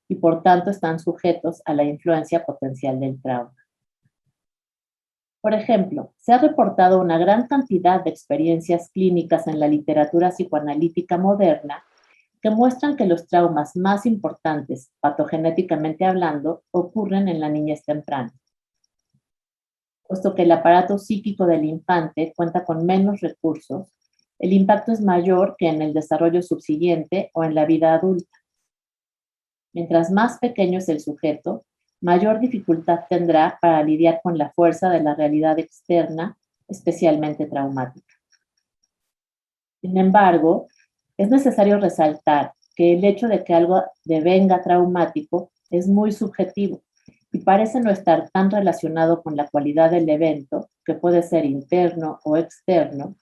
y por tanto están sujetos a la influencia potencial del trauma. Por ejemplo, se ha reportado una gran cantidad de experiencias clínicas en la literatura psicoanalítica moderna que muestran que los traumas más importantes, patogenéticamente hablando, ocurren en la niñez temprana. Puesto que el aparato psíquico del infante cuenta con menos recursos, el impacto es mayor que en el desarrollo subsiguiente o en la vida adulta. Mientras más pequeño es el sujeto, mayor dificultad tendrá para lidiar con la fuerza de la realidad externa, especialmente traumática. Sin embargo, es necesario resaltar que el hecho de que algo devenga traumático es muy subjetivo y parece no estar tan relacionado con la cualidad del evento, que puede ser interno o externo,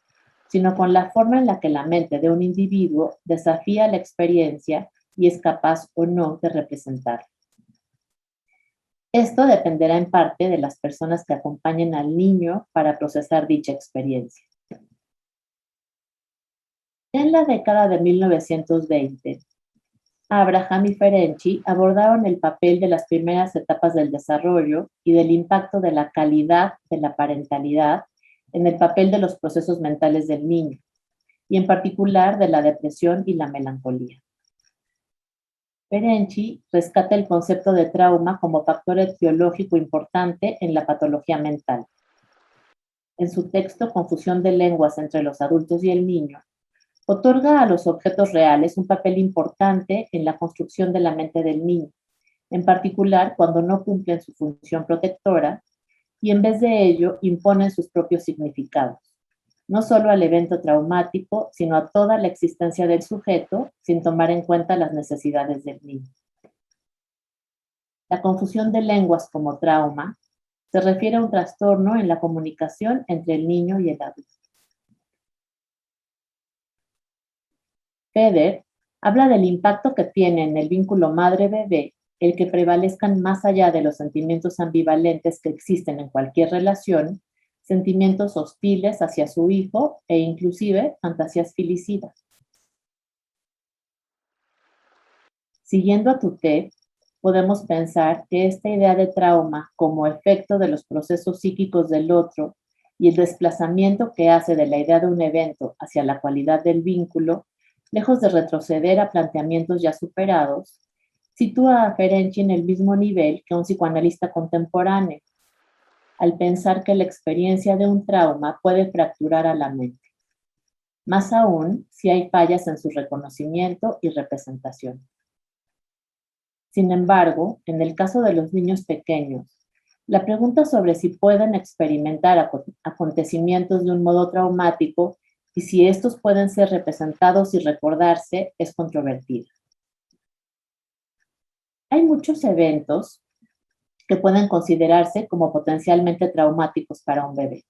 sino con la forma en la que la mente de un individuo desafía la experiencia y es capaz o no de representarla. Esto dependerá en parte de las personas que acompañen al niño para procesar dicha experiencia. En la década de 1920, Abraham y Ferenczi abordaron el papel de las primeras etapas del desarrollo y del impacto de la calidad de la parentalidad en el papel de los procesos mentales del niño, y en particular de la depresión y la melancolía. Ferenczi rescata el concepto de trauma como factor etiológico importante en la patología mental. En su texto Confusión de lenguas entre los adultos y el niño, otorga a los objetos reales un papel importante en la construcción de la mente del niño, en particular cuando no cumplen su función protectora y en vez de ello imponen sus propios significados, no solo al evento traumático, sino a toda la existencia del sujeto, sin tomar en cuenta las necesidades del niño. La confusión de lenguas como trauma se refiere a un trastorno en la comunicación entre el niño y el adulto. Feder habla del impacto que tiene en el vínculo madre-bebé el que prevalezcan más allá de los sentimientos ambivalentes que existen en cualquier relación, sentimientos hostiles hacia su hijo e inclusive fantasías filicidas. Siguiendo a Tutet, podemos pensar que esta idea de trauma como efecto de los procesos psíquicos del otro y el desplazamiento que hace de la idea de un evento hacia la cualidad del vínculo, lejos de retroceder a planteamientos ya superados, sitúa a Ferenczi en el mismo nivel que un psicoanalista contemporáneo, al pensar que la experiencia de un trauma puede fracturar a la mente. Más aún si hay fallas en su reconocimiento y representación. Sin embargo, en el caso de los niños pequeños, la pregunta sobre si pueden experimentar acontecimientos de un modo traumático y si estos pueden ser representados y recordarse es controvertida. Hay muchos eventos que pueden considerarse como potencialmente traumáticos para un bebé.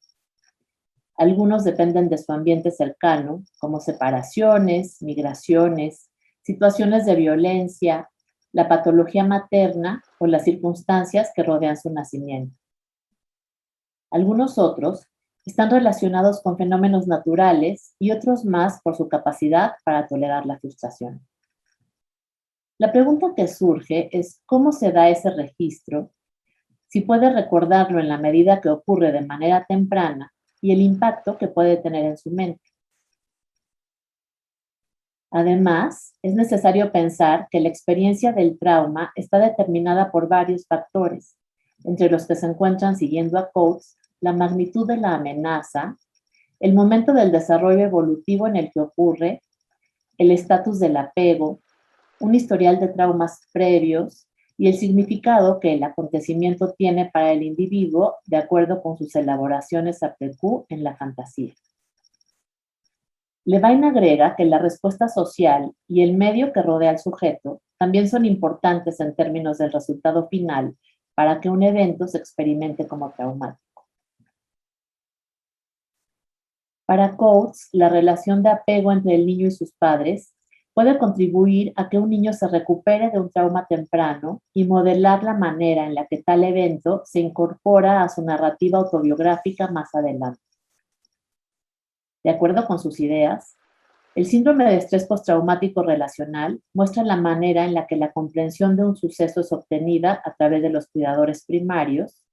Algunos dependen de su ambiente cercano, como separaciones, migraciones, situaciones de violencia, la patología materna o las circunstancias que rodean su nacimiento. Algunos otros están relacionados con fenómenos naturales y otros más por su capacidad para tolerar la frustración. La pregunta que surge es cómo se da ese registro, si puede recordarlo en la medida que ocurre de manera temprana y el impacto que puede tener en su mente. Además, es necesario pensar que la experiencia del trauma está determinada por varios factores, entre los que se encuentran, siguiendo a Coates, la magnitud de la amenaza, el momento del desarrollo evolutivo en el que ocurre, el estatus del apego, un historial de traumas previos y el significado que el acontecimiento tiene para el individuo de acuerdo con sus elaboraciones après-coup en la fantasía. Levine agrega que la respuesta social y el medio que rodea al sujeto también son importantes en términos del resultado final para que un evento se experimente como traumático. Para Coates, la relación de apego entre el niño y sus padres puede contribuir a que un niño se recupere de un trauma temprano y modelar la manera en la que tal evento se incorpora a su narrativa autobiográfica más adelante. De acuerdo con sus ideas, el síndrome de estrés postraumático relacional muestra la manera en la que la comprensión de un suceso es obtenida a través de los cuidadores primarios,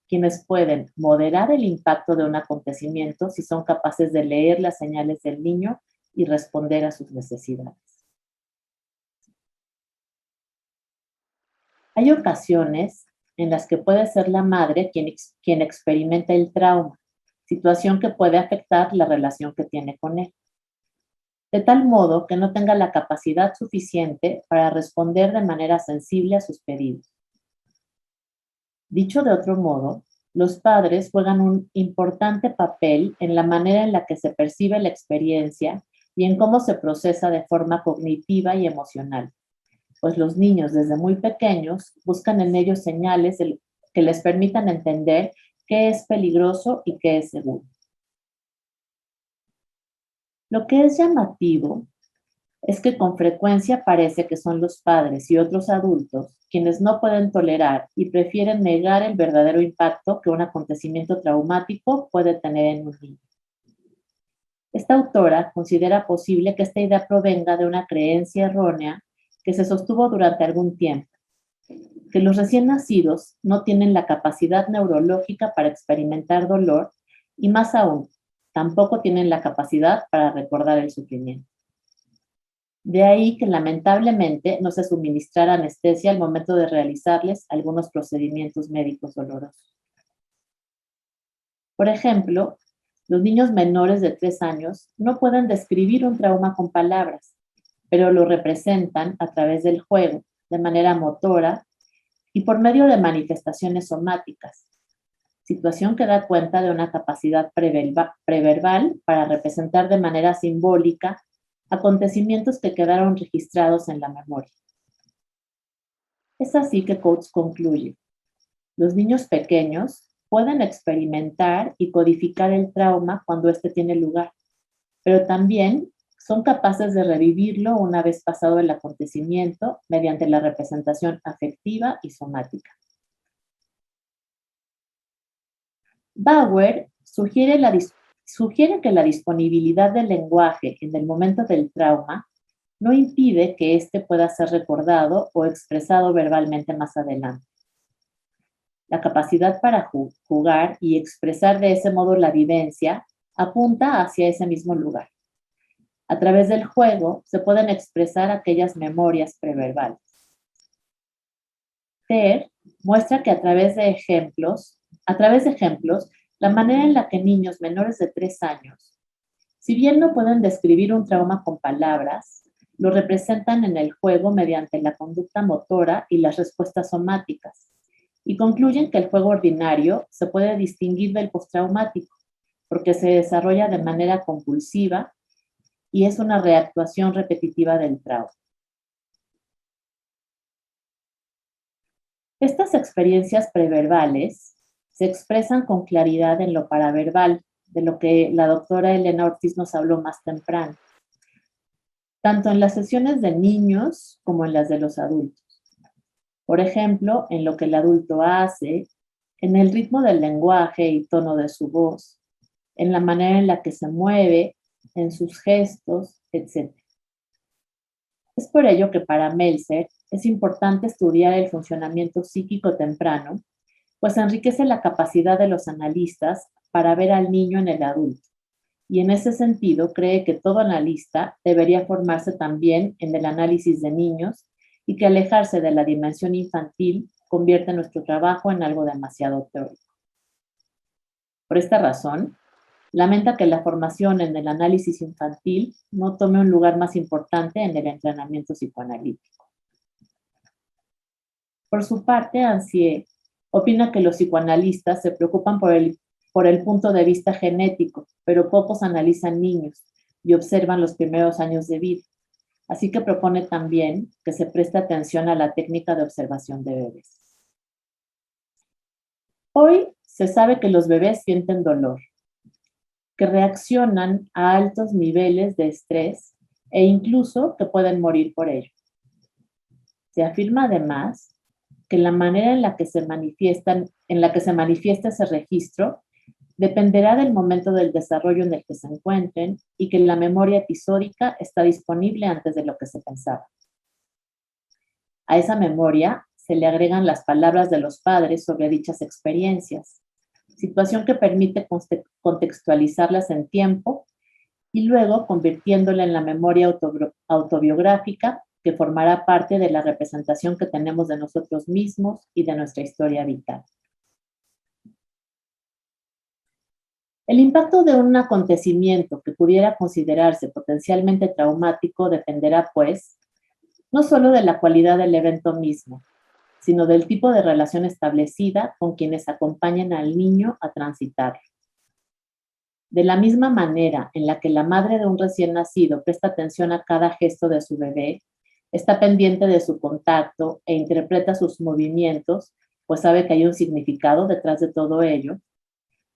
quienes pueden moderar el impacto de un acontecimiento si son capaces de leer las señales del niño y responder a sus necesidades. Hay ocasiones en las que puede ser la madre quien experimenta el trauma, situación que puede afectar la relación que tiene con él, de tal modo que no tenga la capacidad suficiente para responder de manera sensible a sus pedidos. Dicho de otro modo, los padres juegan un importante papel en la manera en la que se percibe la experiencia y en cómo se procesa de forma cognitiva y emocional, pues los niños desde muy pequeños buscan en ellos señales que les permitan entender qué es peligroso y qué es seguro. Lo que es llamativo es que con frecuencia parece que son los padres y otros adultos quienes no pueden tolerar y prefieren negar el verdadero impacto que un acontecimiento traumático puede tener en un niño. Esta autora considera posible que esta idea provenga de una creencia errónea que se sostuvo durante algún tiempo, que los recién nacidos no tienen la capacidad neurológica para experimentar dolor y más aún, tampoco tienen la capacidad para recordar el sufrimiento. De ahí que lamentablemente no se suministrara anestesia al momento de realizarles algunos procedimientos médicos dolorosos. Por ejemplo, los niños menores de 3 años no pueden describir un trauma con palabras, pero lo representan a través del juego, de manera motora y por medio de manifestaciones somáticas, situación que da cuenta de una capacidad preverbal para representar de manera simbólica acontecimientos que quedaron registrados en la memoria. Es así que Coates concluye: los niños pequeños pueden experimentar y codificar el trauma cuando éste tiene lugar, pero también son capaces de revivirlo una vez pasado el acontecimiento mediante la representación afectiva y somática. Bauer sugiere que la disponibilidad del lenguaje en el momento del trauma no impide que éste pueda ser recordado o expresado verbalmente más adelante. La capacidad para jugar y expresar de ese modo la vivencia apunta hacia ese mismo lugar. A través del juego se pueden expresar aquellas memorias preverbales. Ter muestra que a través de ejemplos, la manera en la que niños menores de 3 años, si bien no pueden describir un trauma con palabras, lo representan en el juego mediante la conducta motora y las respuestas somáticas, y concluyen que el juego ordinario se puede distinguir del postraumático, porque se desarrolla de manera compulsiva y es una reactuación repetitiva del trauma. Estas experiencias preverbales se expresan con claridad en lo paraverbal, de lo que la doctora Elena Ortiz nos habló más temprano, tanto en las sesiones de niños como en las de los adultos. Por ejemplo, en lo que el adulto hace, en el ritmo del lenguaje y tono de su voz, en la manera en la que se mueve, en sus gestos, etc. Es por ello que para Meltzer es importante estudiar el funcionamiento psíquico temprano, pues enriquece la capacidad de los analistas para ver al niño en el adulto, y en ese sentido cree que todo analista debería formarse también en el análisis de niños y que alejarse de la dimensión infantil convierte nuestro trabajo en algo demasiado teórico. Por esta razón, lamenta que la formación en el análisis infantil no tome un lugar más importante en el entrenamiento psicoanalítico. Por su parte, Ancier opina que los psicoanalistas se preocupan por el punto de vista genético, pero pocos analizan niños y observan los primeros años de vida. Así que propone también que se preste atención a la técnica de observación de bebés. Hoy se sabe que los bebés sienten dolor, que reaccionan a altos niveles de estrés e incluso que pueden morir por ello. Se afirma además que la manera en la que se manifiesta ese registro dependerá del momento del desarrollo en el que se encuentren y que la memoria episódica está disponible antes de lo que se pensaba. A esa memoria se le agregan las palabras de los padres sobre dichas experiencias, situación que permite contextualizarlas en tiempo y luego convirtiéndola en la memoria autobiográfica que formará parte de la representación que tenemos de nosotros mismos y de nuestra historia vital. El impacto de un acontecimiento que pudiera considerarse potencialmente traumático dependerá, pues, no solo de la cualidad del evento mismo, sino del tipo de relación establecida con quienes acompañan al niño a transitarlo. De la misma manera en la que la madre de un recién nacido presta atención a cada gesto de su bebé, está pendiente de su contacto e interpreta sus movimientos, pues sabe que hay un significado detrás de todo ello,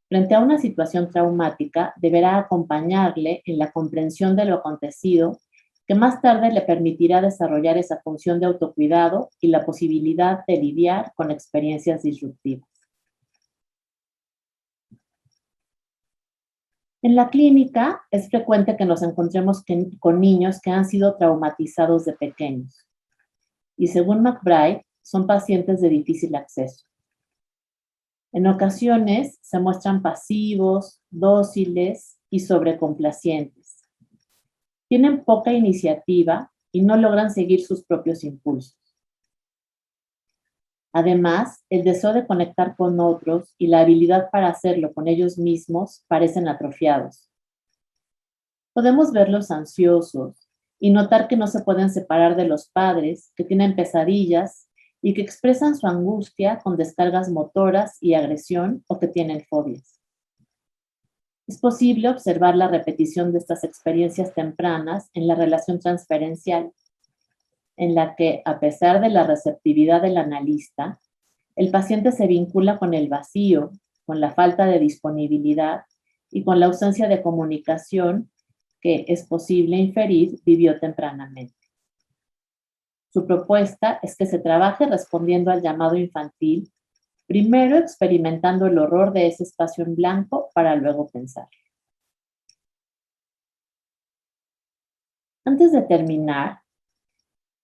frente a una situación traumática deberá acompañarle en la comprensión de lo acontecido, que más tarde le permitirá desarrollar esa función de autocuidado y la posibilidad de lidiar con experiencias disruptivas. En la clínica es frecuente que nos encontremos con niños que han sido traumatizados de pequeños y, según McBride, son pacientes de difícil acceso. En ocasiones se muestran pasivos, dóciles y sobrecomplacientes. Tienen poca iniciativa y no logran seguir sus propios impulsos. Además, el deseo de conectar con otros y la habilidad para hacerlo con ellos mismos parecen atrofiados. Podemos verlos ansiosos y notar que no se pueden separar de los padres, que tienen pesadillas y que expresan su angustia con descargas motoras y agresión o que tienen fobias. Es posible observar la repetición de estas experiencias tempranas en la relación transferencial, en la que, a pesar de la receptividad del analista, el paciente se vincula con el vacío, con la falta de disponibilidad y con la ausencia de comunicación que es posible inferir vivió tempranamente. Su propuesta es que se trabaje respondiendo al llamado infantil, primero experimentando el horror de ese espacio en blanco para luego pensar. Antes de terminar,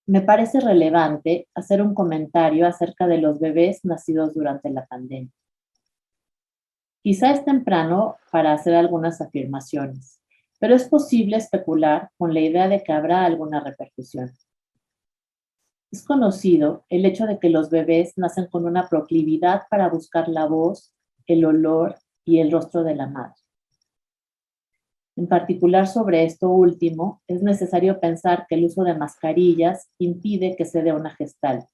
me parece relevante hacer un comentario acerca de los bebés nacidos durante la pandemia. Quizá es temprano para hacer algunas afirmaciones, pero es posible especular con la idea de que habrá alguna repercusión. Es conocido el hecho de que los bebés nacen con una proclividad para buscar la voz, el olor y el rostro de la madre. En particular sobre esto último, es necesario pensar que el uso de mascarillas impide que se dé una gestal.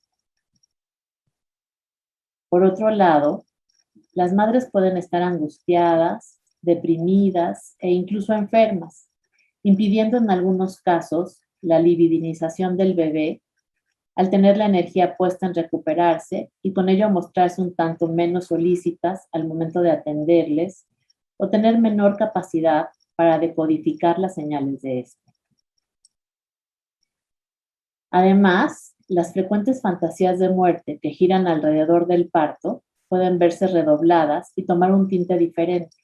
Por otro lado, las madres pueden estar angustiadas, deprimidas e incluso enfermas, impidiendo en algunos casos la libidinización del bebé al tener la energía puesta en recuperarse y con ello mostrarse un tanto menos solícitas al momento de atenderles o tener menor capacidad para decodificar las señales de esto. Además, las frecuentes fantasías de muerte que giran alrededor del parto pueden verse redobladas y tomar un tinte diferente,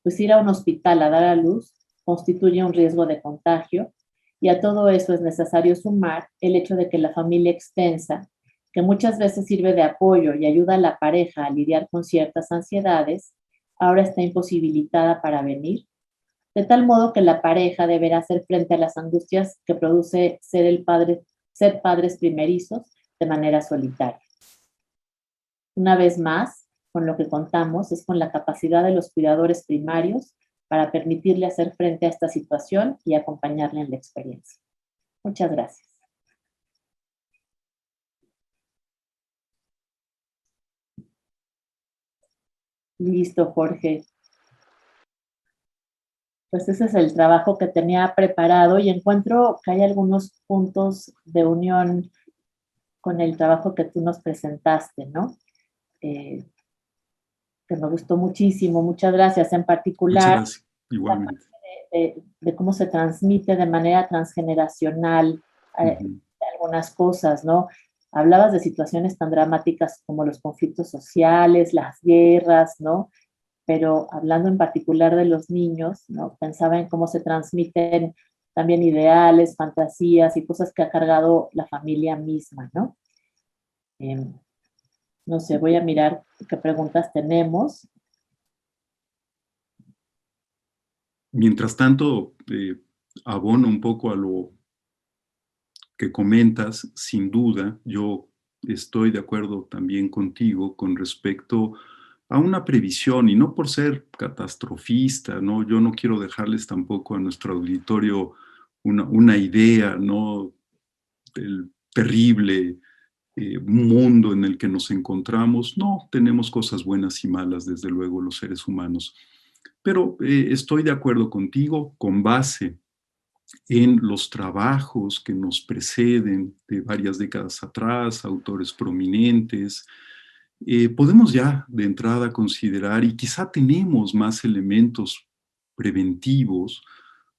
pues ir a un hospital a dar a luz constituye un riesgo de contagio y a todo eso es necesario sumar el hecho de que la familia extensa, que muchas veces sirve de apoyo y ayuda a la pareja a lidiar con ciertas ansiedades, ahora está imposibilitada para venir, de tal modo que la pareja deberá hacer frente a las angustias que produce ser padres primerizos de manera solitaria. Una vez más, con lo que contamos es con la capacidad de los cuidadores primarios para permitirle hacer frente a esta situación y acompañarle en la experiencia. Muchas gracias. Listo, Jorge. Pues ese es el trabajo que tenía preparado y encuentro que hay algunos puntos de unión con el trabajo que tú nos presentaste, ¿no? Que me gustó muchísimo. Muchas gracias. En particular, muchas gracias. Igualmente. de cómo se transmite de manera transgeneracional Ujú. algunas cosas, ¿no? Hablabas de situaciones tan dramáticas como los conflictos sociales, las guerras, ¿no? Pero hablando en particular de los niños, ¿no? Pensaba en cómo se transmiten también ideales, fantasías y cosas que ha cargado la familia misma, ¿no? Em, no sé, voy a mirar qué preguntas tenemos. Mientras tanto, abono un poco a lo que comentas. Sin duda, yo estoy de acuerdo también contigo con respecto a una previsión, y no por ser catastrofista, ¿no? Yo no quiero dejarles tampoco a nuestro auditorio una idea, ¿no? Del terrible mundo en el que nos encontramos. No, tenemos cosas buenas y malas, desde luego, los seres humanos. Pero estoy de acuerdo contigo con base en los trabajos que nos preceden de varias décadas atrás, autores prominentes. Podemos ya de entrada considerar, y quizá tenemos más elementos preventivos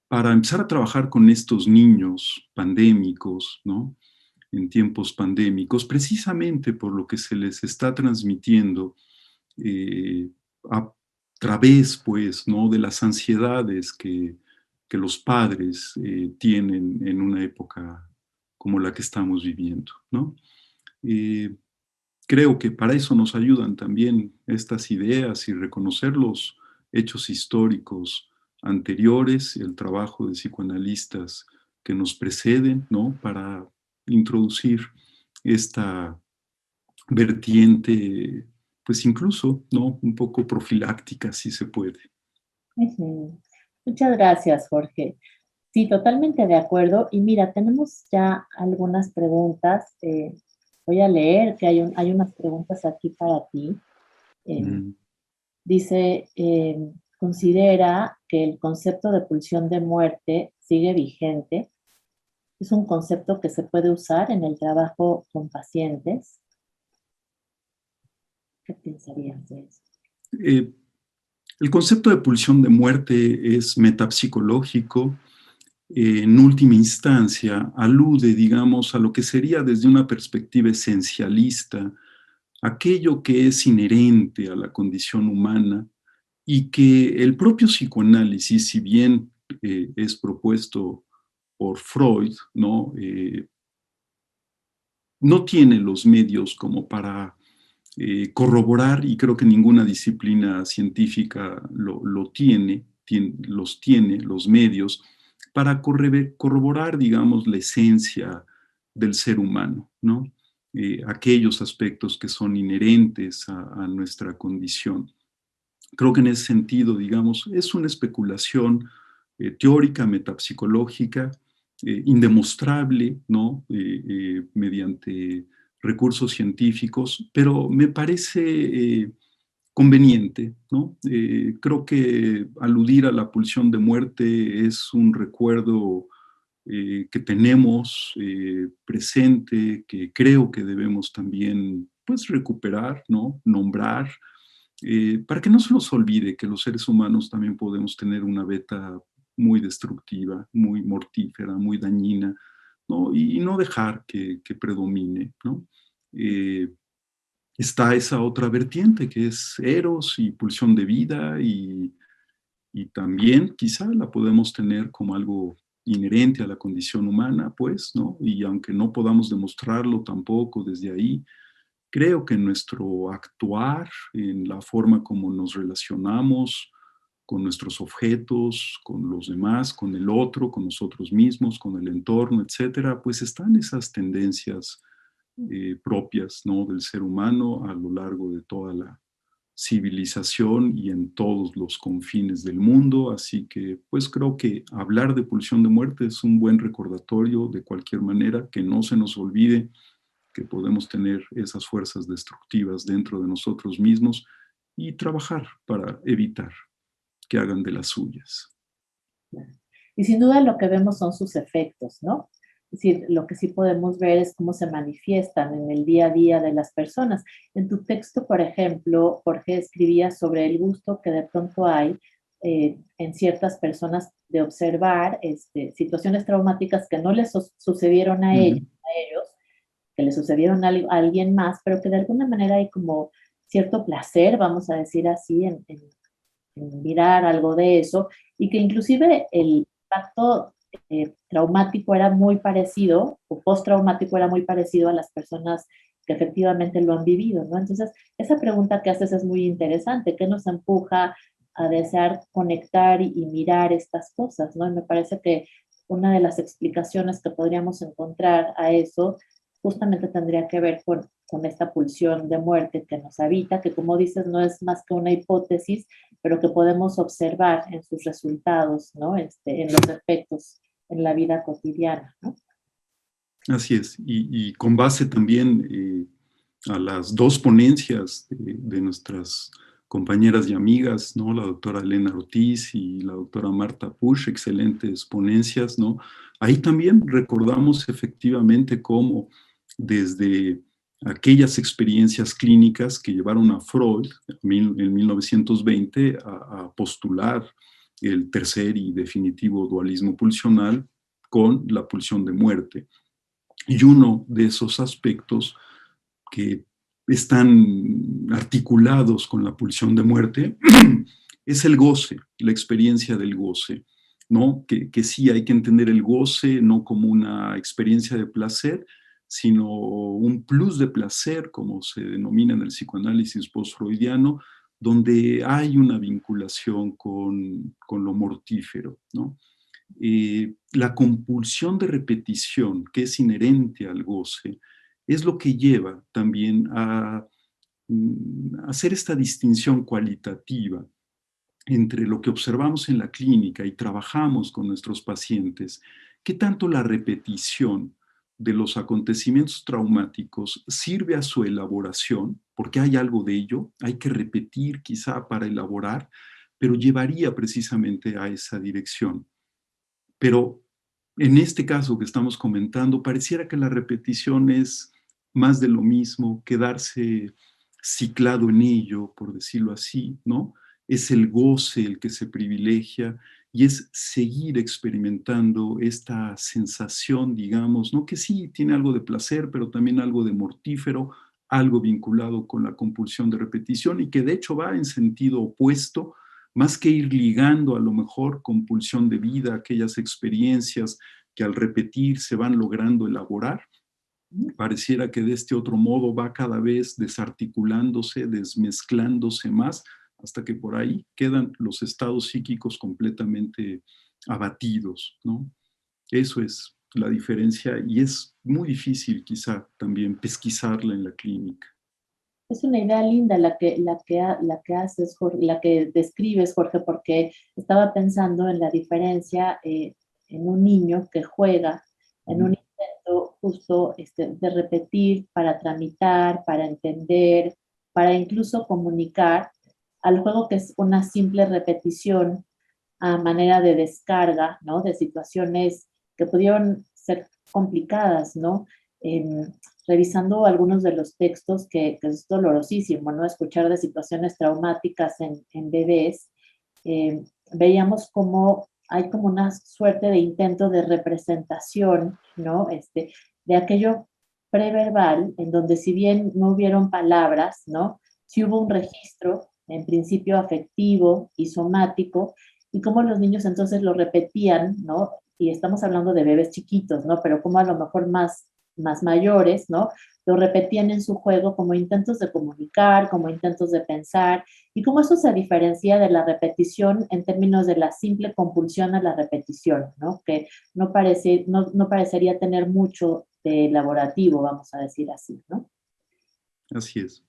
para empezar a trabajar con estos niños pandémicos, ¿no? En tiempos pandémicos, precisamente por lo que se les está transmitiendo eh, a través, pues, ¿no? De las ansiedades que los padres tienen en una época como la que estamos viviendo, ¿no? Eh, Creo que para eso nos ayudan también estas ideas y reconocer los hechos históricos anteriores, el trabajo de psicoanalistas que nos preceden, ¿no? Para introducir esta vertiente, pues incluso, ¿no? Un poco profiláctica, si se puede. Ujú. Muchas gracias, Jorge. Sí, totalmente de acuerdo. Y mira, tenemos ya algunas preguntas. Voy a leer que hay unas preguntas aquí para ti. Eh, Mm. dice, considera que el concepto de pulsión de muerte sigue vigente. Es un concepto que se puede usar en el trabajo con pacientes. ¿Qué pensarías de eso? Eh, el concepto de pulsión de muerte es metapsicológico. En última instancia, alude, digamos, a lo que sería desde una perspectiva esencialista, aquello que es inherente a la condición humana y que el propio psicoanálisis, si bien es propuesto por Freud, ¿no? No tiene los medios como para corroborar, y creo que ninguna disciplina científica los tiene, los medios, para corroborar, digamos, la esencia del ser humano, ¿no? Aquellos aspectos que son inherentes a nuestra condición. Creo que en ese sentido, digamos, es una especulación teórica, metapsicológica, indemostrable, ¿no? Mediante recursos científicos, pero me parece conveniente, ¿no? Creo que aludir a la pulsión de muerte es un recuerdo que tenemos presente, que creo que debemos también, pues, recuperar, ¿no? Nombrar, para que no se nos olvide que los seres humanos también podemos tener una beta muy destructiva, muy mortífera, muy dañina, ¿no? Y no dejar que predomine, ¿no? Eh, Está esa otra vertiente que es eros y pulsión de vida, y también quizá la podemos tener como algo inherente a la condición humana, pues, ¿no? Y aunque no podamos demostrarlo tampoco desde ahí, creo que nuestro actuar, en la forma como nos relacionamos con nuestros objetos, con los demás, con el otro, con nosotros mismos, con el entorno, etcétera, pues están esas tendencias propias, ¿no? Del ser humano a lo largo de toda la civilización y en todos los confines del mundo. Así que, pues creo que hablar de pulsión de muerte es un buen recordatorio de cualquier manera, que no se nos olvide que podemos tener esas fuerzas destructivas dentro de nosotros mismos y trabajar para evitar que hagan de las suyas. Y sin duda lo que vemos son sus efectos, ¿no? Es decir, lo que sí podemos ver es cómo se manifiestan en el día a día de las personas. En tu texto, por ejemplo, Jorge escribía sobre el gusto que de pronto hay en ciertas personas de observar situaciones traumáticas que no les sucedieron a ellos, que le sucedieron a alguien más, pero que de alguna manera hay como cierto placer, vamos a decir así, en mirar algo de eso, y que inclusive el impacto traumático era muy parecido, o postraumático era muy parecido a las personas que efectivamente lo han vivido, ¿no? Entonces, esa pregunta que haces es muy interesante. ¿Qué nos empuja a desear conectar y mirar estas cosas, ¿no? Y me parece que una de las explicaciones que podríamos encontrar a eso justamente tendría que ver con esta pulsión de muerte que nos habita, que como dices no es más que una hipótesis, pero que podemos observar en sus resultados, ¿no? En los efectos en la vida cotidiana, ¿no? Así es, y con base también a las dos ponencias de nuestras compañeras y amigas, ¿no? La doctora Elena Ortiz y la doctora Marta Pusch, excelentes ponencias, ¿no? Ahí también recordamos efectivamente cómo desde aquellas experiencias clínicas que llevaron a Freud en 1920 a postular el tercer y definitivo dualismo pulsional con la pulsión de muerte. Y uno de esos aspectos que están articulados con la pulsión de muerte es el goce, la experiencia del goce, ¿no? Que sí hay que entender el goce no como una experiencia de placer, sino un plus de placer, como se denomina en el psicoanálisis post-freudiano, donde hay una vinculación con lo mortífero, ¿no? La compulsión de repetición que es inherente al goce es lo que lleva también a hacer esta distinción cualitativa entre lo que observamos en la clínica y trabajamos con nuestros pacientes, qué tanto la repetición de los acontecimientos traumáticos sirve a su elaboración, porque hay algo de ello, hay que repetir quizá para elaborar, pero llevaría precisamente a esa dirección. Pero en este caso que estamos comentando, pareciera que la repetición es más de lo mismo, quedarse ciclado en ello, por decirlo así, ¿no? Es el goce el que se privilegia y es seguir experimentando esta sensación, digamos, ¿no? Que sí tiene algo de placer, pero también algo de mortífero, algo vinculado con la compulsión de repetición y que de hecho va en sentido opuesto, más que ir ligando a lo mejor con pulsión de vida aquellas experiencias que al repetir se van logrando elaborar, pareciera que de este otro modo va cada vez desarticulándose, desmezclándose más, hasta que por ahí quedan los estados psíquicos completamente abatidos, ¿no? Eso es la diferencia y es muy difícil quizá también pesquisarla en la clínica. Es una idea linda la que haces, Jorge, la que describes, Jorge, porque estaba pensando en la diferencia en un niño que juega, en un intento justo de repetir para tramitar, para entender, para incluso comunicar, al juego que es una simple repetición a manera de descarga, ¿no? De situaciones que pudieron ser complicadas, ¿no? Revisando algunos de los textos que es dolorosísimo, ¿no? Escuchar de situaciones traumáticas en bebés, veíamos como hay como una suerte de intento de representación, ¿no? De aquello preverbal, en donde si bien no hubieron palabras, ¿no? Sí hubo un registro, en principio afectivo y somático, y cómo los niños entonces lo repetían, ¿no? Y estamos hablando de bebés chiquitos, ¿no? Pero como a lo mejor más mayores, ¿no? Lo repetían en su juego como intentos de comunicar, como intentos de pensar, y cómo eso se diferencia de la repetición en términos de la simple compulsión a la repetición, ¿no? Que no parecería tener mucho de elaborativo, vamos a decir así, ¿no? Así es.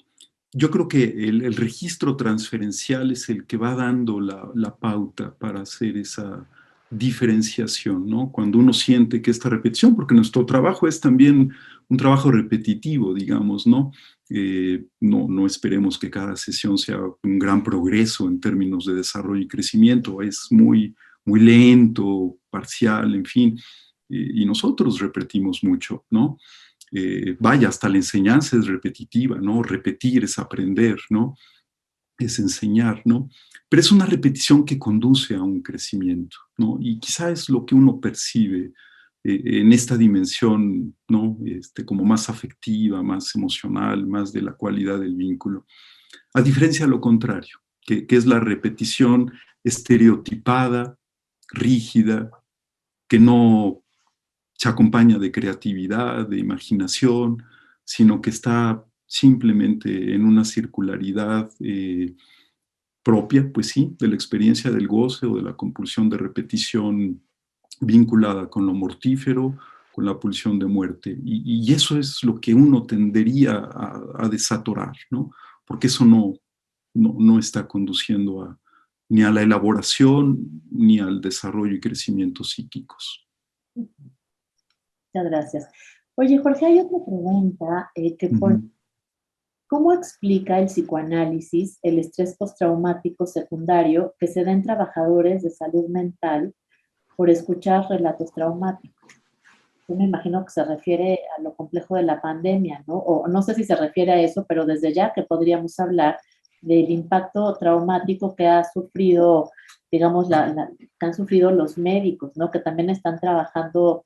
Yo creo que el registro transferencial es el que va dando la pauta para hacer esa diferenciación, ¿no? Cuando uno siente que esta repetición, porque nuestro trabajo es también un trabajo repetitivo, digamos, ¿no? No esperemos que cada sesión sea un gran progreso en términos de desarrollo y crecimiento, es muy, muy lento, parcial, en fin, y nosotros repetimos mucho, ¿no? Vaya, hasta la enseñanza es repetitiva, ¿no? Repetir es aprender, ¿no? es enseñar, ¿no? Pero es una repetición que conduce a un crecimiento, ¿no? Y quizá es lo que uno percibe en esta dimensión, ¿no? Como más afectiva, más emocional, más de la cualidad del vínculo. A diferencia de lo contrario, que es la repetición estereotipada, rígida, que no se acompaña de creatividad, de imaginación, sino que está simplemente en una circularidad propia, pues sí, de la experiencia del goce o de la compulsión de repetición vinculada con lo mortífero, con la pulsión de muerte. Y eso es lo que uno tendería a desatorar, ¿no? Porque eso no está conduciendo ni a la elaboración ni al desarrollo y crecimiento psíquicos. Muchas gracias. Oye, Jorge, hay otra pregunta ¿cómo explica el psicoanálisis el estrés postraumático secundario que se da en trabajadores de salud mental por escuchar relatos traumáticos? Yo me imagino que se refiere a lo complejo de la pandemia, ¿no? O no sé si se refiere a eso, pero desde ya que podríamos hablar del impacto traumático que ha sufrido, digamos, que han sufrido los médicos, ¿no? Que también están trabajando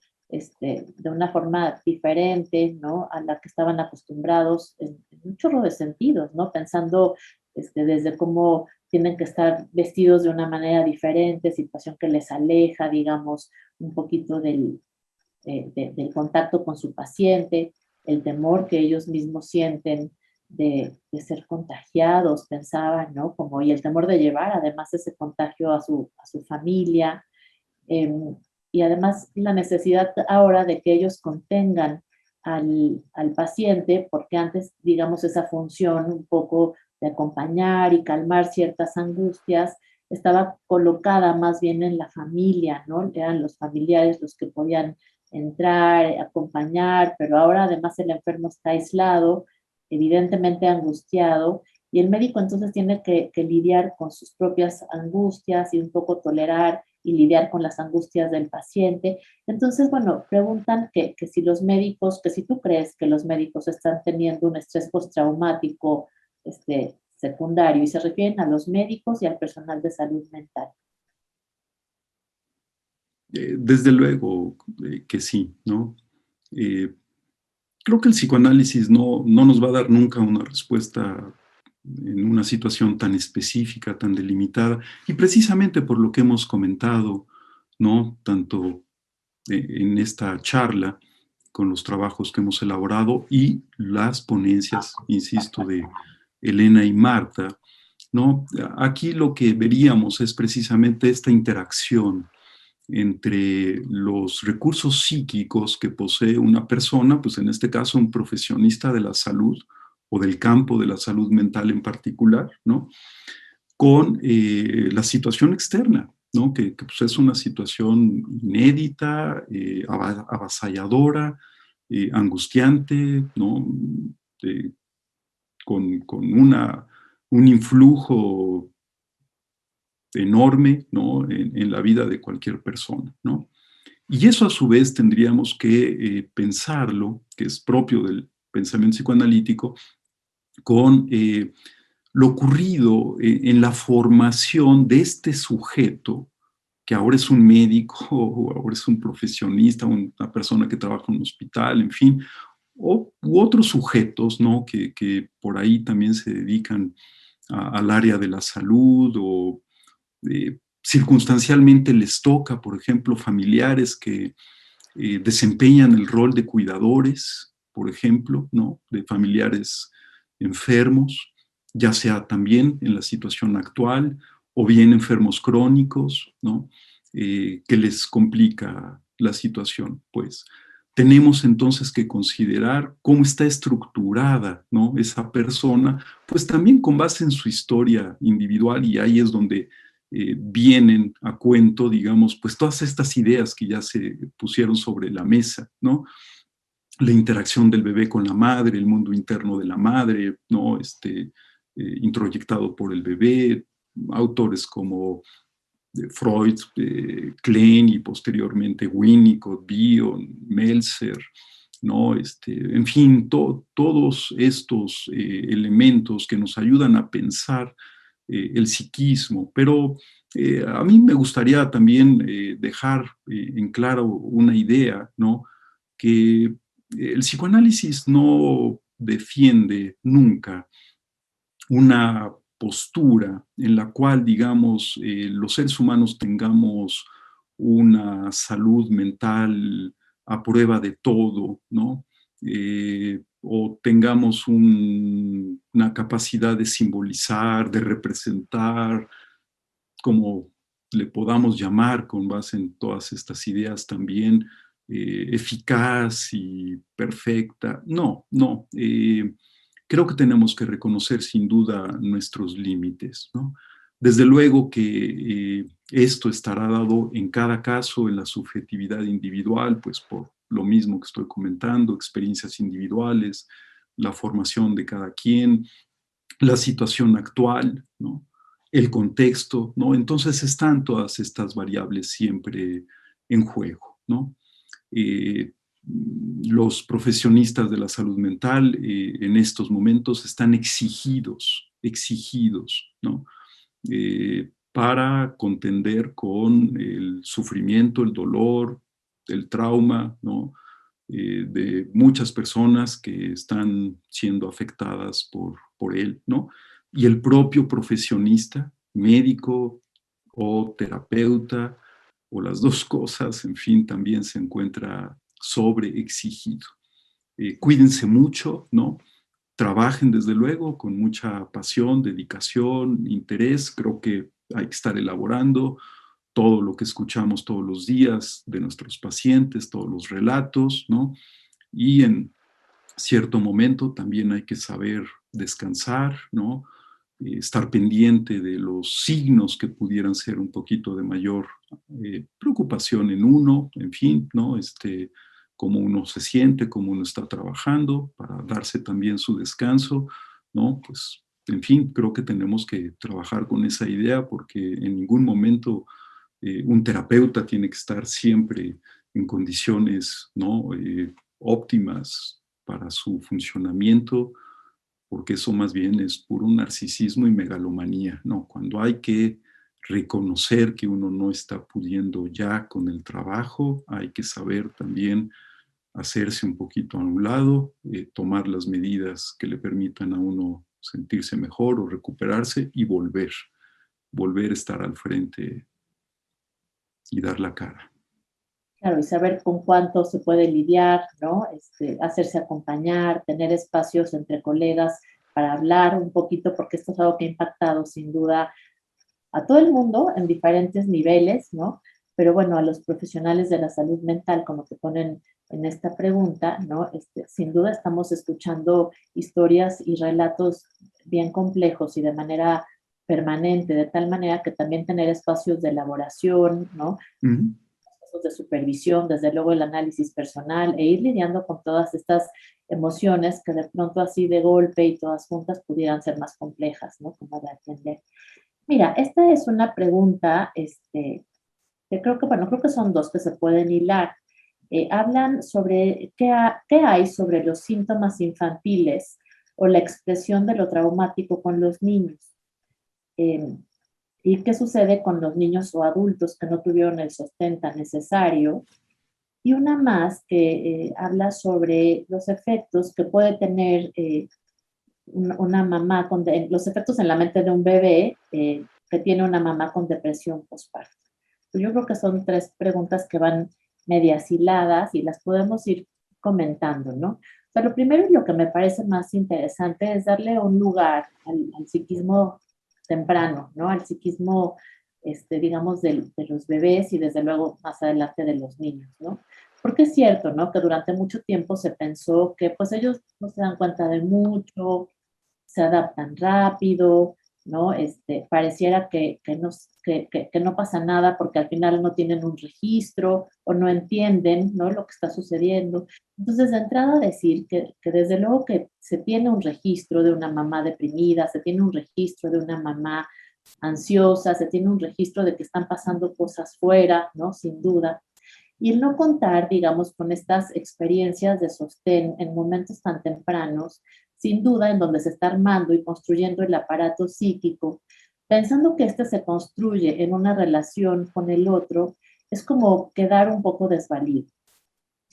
de una forma diferente, ¿no? A la que estaban acostumbrados en un chorro de sentidos, ¿no? Pensando desde cómo tienen que estar vestidos de una manera diferente, situación que les aleja, digamos, un poquito del contacto con su paciente, el temor que ellos mismos sienten de ser contagiados, pensaban, ¿no? Como, y el temor de llevar además ese contagio a su familia, y además la necesidad ahora de que ellos contengan al paciente, porque antes, digamos, esa función un poco de acompañar y calmar ciertas angustias, estaba colocada más bien en la familia, ¿no? Eran los familiares los que podían entrar, acompañar, pero ahora además el enfermo está aislado, evidentemente angustiado, y el médico entonces tiene que lidiar con sus propias angustias y un poco tolerar y lidiar con las angustias del paciente. Entonces, bueno, preguntan que si los médicos, que si tú crees que los médicos están teniendo un estrés postraumático secundario, y se refieren a los médicos y al personal de salud mental. Desde luego que sí, ¿no? Creo que el psicoanálisis no nos va a dar nunca una respuesta en una situación tan específica, tan delimitada, y precisamente por lo que hemos comentado, ¿no? Tanto en esta charla, con los trabajos que hemos elaborado y las ponencias, insisto, de Elena y Marta, ¿no? Aquí lo que veríamos es precisamente esta interacción entre los recursos psíquicos que posee una persona, pues en este caso un profesionista de la salud o del campo de la salud mental en particular, ¿no? Con la situación externa, ¿no? Que pues es una situación inédita, avasalladora, angustiante, ¿no? Eh, con un influjo enorme, ¿no? En la vida de cualquier persona, ¿no? Y eso a su vez tendríamos que pensarlo, que es propio del pensamiento psicoanalítico, con lo ocurrido en la formación de este sujeto, que ahora es un médico, o ahora es un profesionista, una persona que trabaja en un hospital, en fin, u otros sujetos, ¿no? Que por ahí también se dedican al área de la salud o circunstancialmente les toca, por ejemplo, familiares que desempeñan el rol de cuidadores, por ejemplo, ¿no? De familiares enfermos, ya sea también en la situación actual o bien enfermos crónicos, ¿no? Que les complica la situación, pues. Tenemos entonces que considerar cómo está estructurada, ¿no? Esa persona, pues también con base en su historia individual, y ahí es donde vienen a cuento, digamos, pues todas estas ideas que ya se pusieron sobre la mesa, ¿no? La interacción del bebé con la madre, el mundo interno de la madre, ¿no? Introyectado por el bebé, autores como Freud, Klein y posteriormente Winnicott, Bion, Meltzer, ¿no? En fin, todos estos elementos que nos ayudan a pensar el psiquismo. Pero a mí me gustaría también dejar en claro una idea, ¿no? Que el psicoanálisis no defiende nunca una postura en la cual, digamos, los seres humanos tengamos una salud mental a prueba de todo, ¿no? O tengamos una capacidad de simbolizar, de representar, como le podamos llamar con base en todas estas ideas también, eficaz y perfecta. No, no. Creo que tenemos que reconocer sin duda nuestros límites, ¿no? Desde luego que esto estará dado en cada caso, en la subjetividad individual, pues por lo mismo que estoy comentando, experiencias individuales, la formación de cada quien, la situación actual, ¿no? El contexto, ¿no? Entonces están todas estas variables siempre en juego, ¿no? Eh, los profesionistas de la salud mental en estos momentos están exigidos, ¿no? Para contender con el sufrimiento, el dolor, el trauma, ¿no? De muchas personas que están siendo afectadas por él, ¿no? Y el propio profesionista, médico o terapeuta, o las dos cosas, en fin, también se encuentra sobreexigido. Cuídense mucho, ¿no? Trabajen desde luego con mucha pasión, dedicación, interés. Creo que hay que estar elaborando todo lo que escuchamos todos los días de nuestros pacientes, todos los relatos, ¿no? Y en cierto momento también hay que saber descansar, ¿no? Estar pendiente de los signos que pudieran ser un poquito de mayor preocupación en uno, en fin, ¿no? Cómo uno se siente, cómo uno está trabajando, para darse también su descanso, ¿no? Pues, en fin, creo que tenemos que trabajar con esa idea porque en ningún momento un terapeuta tiene que estar siempre en condiciones, ¿no? Óptimas para su funcionamiento, porque eso más bien es puro narcisismo y megalomanía, ¿no? Cuando hay que reconocer que uno no está pudiendo ya con el trabajo, hay que saber también hacerse un poquito a un lado, tomar las medidas que le permitan a uno sentirse mejor o recuperarse y volver a estar al frente y dar la cara. Claro, y saber con cuánto se puede lidiar, ¿no? Hacerse acompañar, tener espacios entre colegas para hablar un poquito, porque esto es algo que ha impactado sin duda a todo el mundo en diferentes niveles, ¿no? Pero bueno, a los profesionales de la salud mental, como te ponen en esta pregunta, ¿no? Sin duda estamos escuchando historias y relatos bien complejos y de manera permanente, de tal manera que también tener espacios de elaboración, ¿no? Uh-huh. De supervisión, desde luego el análisis personal e ir lidiando con todas estas emociones que de pronto así de golpe y todas juntas pudieran ser más complejas, ¿no? Como de atender. Mira, esta es una pregunta, que creo que, bueno, creo que son dos que se pueden hilar. Hablan sobre qué hay sobre los síntomas infantiles o la expresión de lo traumático con los niños. ¿Y qué sucede con los niños o adultos que no tuvieron el sostén tan necesario? Y una más que habla sobre los efectos que puede tener una mamá, los efectos en la mente de un bebé que tiene una mamá con depresión postparto. Yo creo que son tres preguntas que van medias hiladas y las podemos ir comentando, ¿no? O sea, lo primero y lo que me parece más interesante es darle un lugar al psiquismo temprano, ¿no? Al psiquismo, digamos, de los bebés y desde luego más adelante de los niños, ¿no? Porque es cierto, ¿no? Que durante mucho tiempo se pensó que pues ellos no se dan cuenta de mucho, se adaptan rápido, ¿no? Pareciera que no pasa nada porque al final no tienen un registro o no entienden, ¿no? Lo que está sucediendo. Entonces, de entrada decir que desde luego que se tiene un registro de una mamá deprimida, se tiene un registro de una mamá ansiosa, se tiene un registro de que están pasando cosas fuera, ¿no? Sin duda. Y el no contar, digamos, con estas experiencias de sostén en momentos tan tempranos, sin duda en donde se está armando y construyendo el aparato psíquico, pensando que este se construye en una relación con el otro, es como quedar un poco desvalido.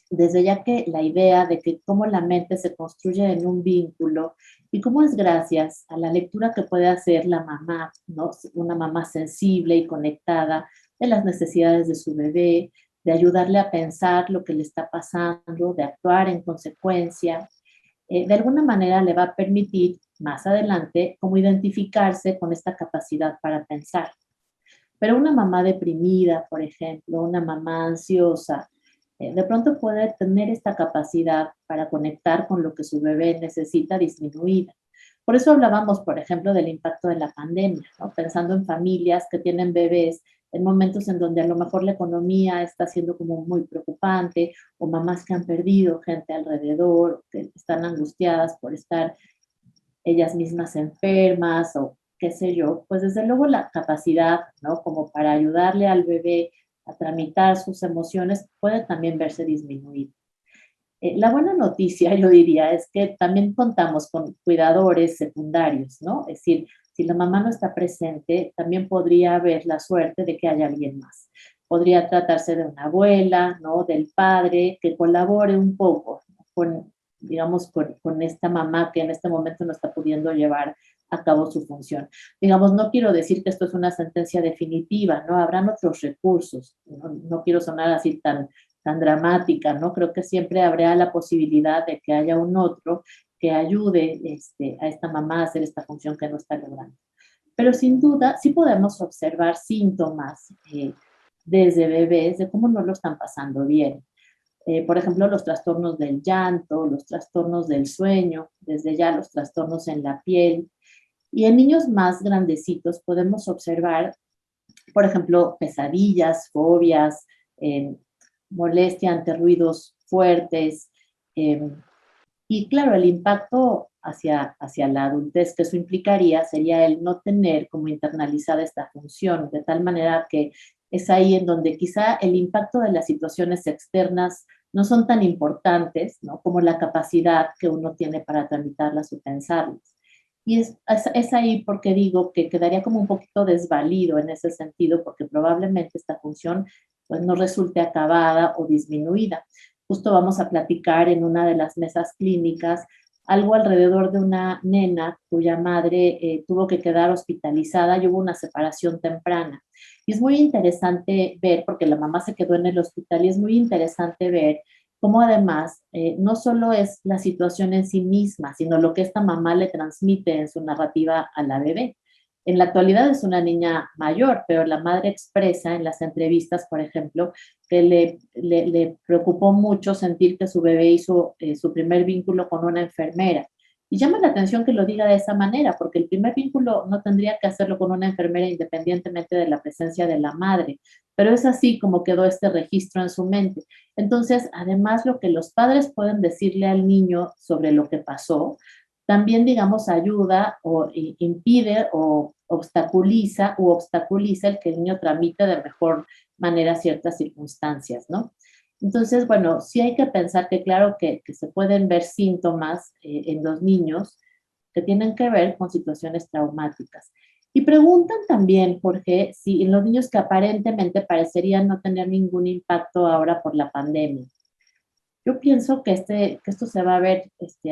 Desde ya que la idea de que cómo la mente se construye en un vínculo y cómo es gracias a la lectura que puede hacer la mamá, ¿no? Una mamá sensible y conectada de las necesidades de su bebé, de ayudarle a pensar lo que le está pasando, de actuar en consecuencia, de alguna manera le va a permitir más adelante como identificarse con esta capacidad para pensar. Pero una mamá deprimida, por ejemplo, una mamá ansiosa, de pronto puede tener esta capacidad para conectar con lo que su bebé necesita disminuida. Por eso hablábamos, por ejemplo, del impacto de la pandemia, ¿no? Pensando en familias que tienen bebés en momentos en donde a lo mejor la economía está siendo como muy preocupante, o mamás que han perdido gente alrededor, que están angustiadas por estar ellas mismas enfermas o qué sé yo, pues desde luego la capacidad, ¿no? Como para ayudarle al bebé a tramitar sus emociones puede también verse disminuida. La buena noticia, yo diría, es que también contamos con cuidadores secundarios, ¿no? Es decir, si la mamá no está presente, también podría haber la suerte de que haya alguien más. Podría tratarse de una abuela, ¿no? Del padre, que colabore un poco, ¿no? Con, digamos, con esta mamá que en este momento no está pudiendo llevar a cabo su función. Digamos, no quiero decir que esto es una sentencia definitiva, ¿no? Habrán otros recursos. No quiero sonar así tan dramática, ¿no? Creo que siempre habrá la posibilidad de que haya un otro que ayude a esta mamá a hacer esta función que no está logrando. Pero sin duda, sí podemos observar síntomas desde bebés de cómo no lo están pasando bien. Por ejemplo, los trastornos del llanto, los trastornos del sueño, desde ya los trastornos en la piel. Y en niños más grandecitos podemos observar, por ejemplo, pesadillas, fobias, eh, molestia ante ruidos fuertes. eh, y claro, el impacto hacia la adultez que eso implicaría sería el no tener como internalizada esta función, de tal manera que es ahí en donde quizá el impacto de las situaciones externas no son tan importantes, ¿no? Como la capacidad que uno tiene para tramitarlas o pensarlas. Y es ahí porque digo que quedaría como un poquito desvalido en ese sentido, porque probablemente esta función pues no resulte acabada o disminuida. Justo vamos a platicar en una de las mesas clínicas algo alrededor de una nena cuya madre tuvo que quedar hospitalizada y hubo una separación temprana. Y es muy interesante ver, porque la mamá se quedó en el hospital, y es muy interesante ver cómo además no solo es la situación en sí misma, sino lo que esta mamá le transmite en su narrativa a la bebé. En la actualidad es una niña mayor, pero la madre expresa en las entrevistas, por ejemplo, que le preocupó mucho sentir que su bebé hizo su primer vínculo con una enfermera. Y llama la atención que lo diga de esa manera, porque el primer vínculo no tendría que hacerlo con una enfermera independientemente de la presencia de la madre, pero es así como quedó este registro en su mente. Entonces, además, lo que los padres pueden decirle al niño sobre lo que pasó, también, digamos, ayuda o impide o obstaculiza el que el niño tramite de mejor manera ciertas circunstancias, ¿no? Entonces, bueno, sí hay que pensar que claro que se pueden ver síntomas en los niños que tienen que ver con situaciones traumáticas. Y preguntan también, Jorge, si en los niños que aparentemente parecerían no tener ningún impacto ahora por la pandemia. Yo pienso que esto se va a ver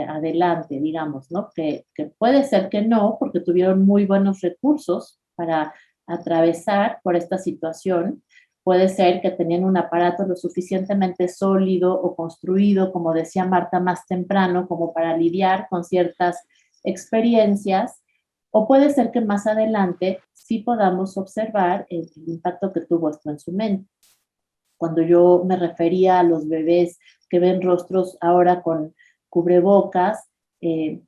adelante, digamos, ¿no? Que puede ser que no, porque tuvieron muy buenos recursos para atravesar por esta situación. Puede ser que tenían un aparato lo suficientemente sólido o construido, como decía Marta más temprano, como para lidiar con ciertas experiencias, o puede ser que más adelante sí podamos observar el impacto que tuvo esto en su mente. Cuando yo me refería a los bebés que ven rostros ahora con cubrebocas, eh,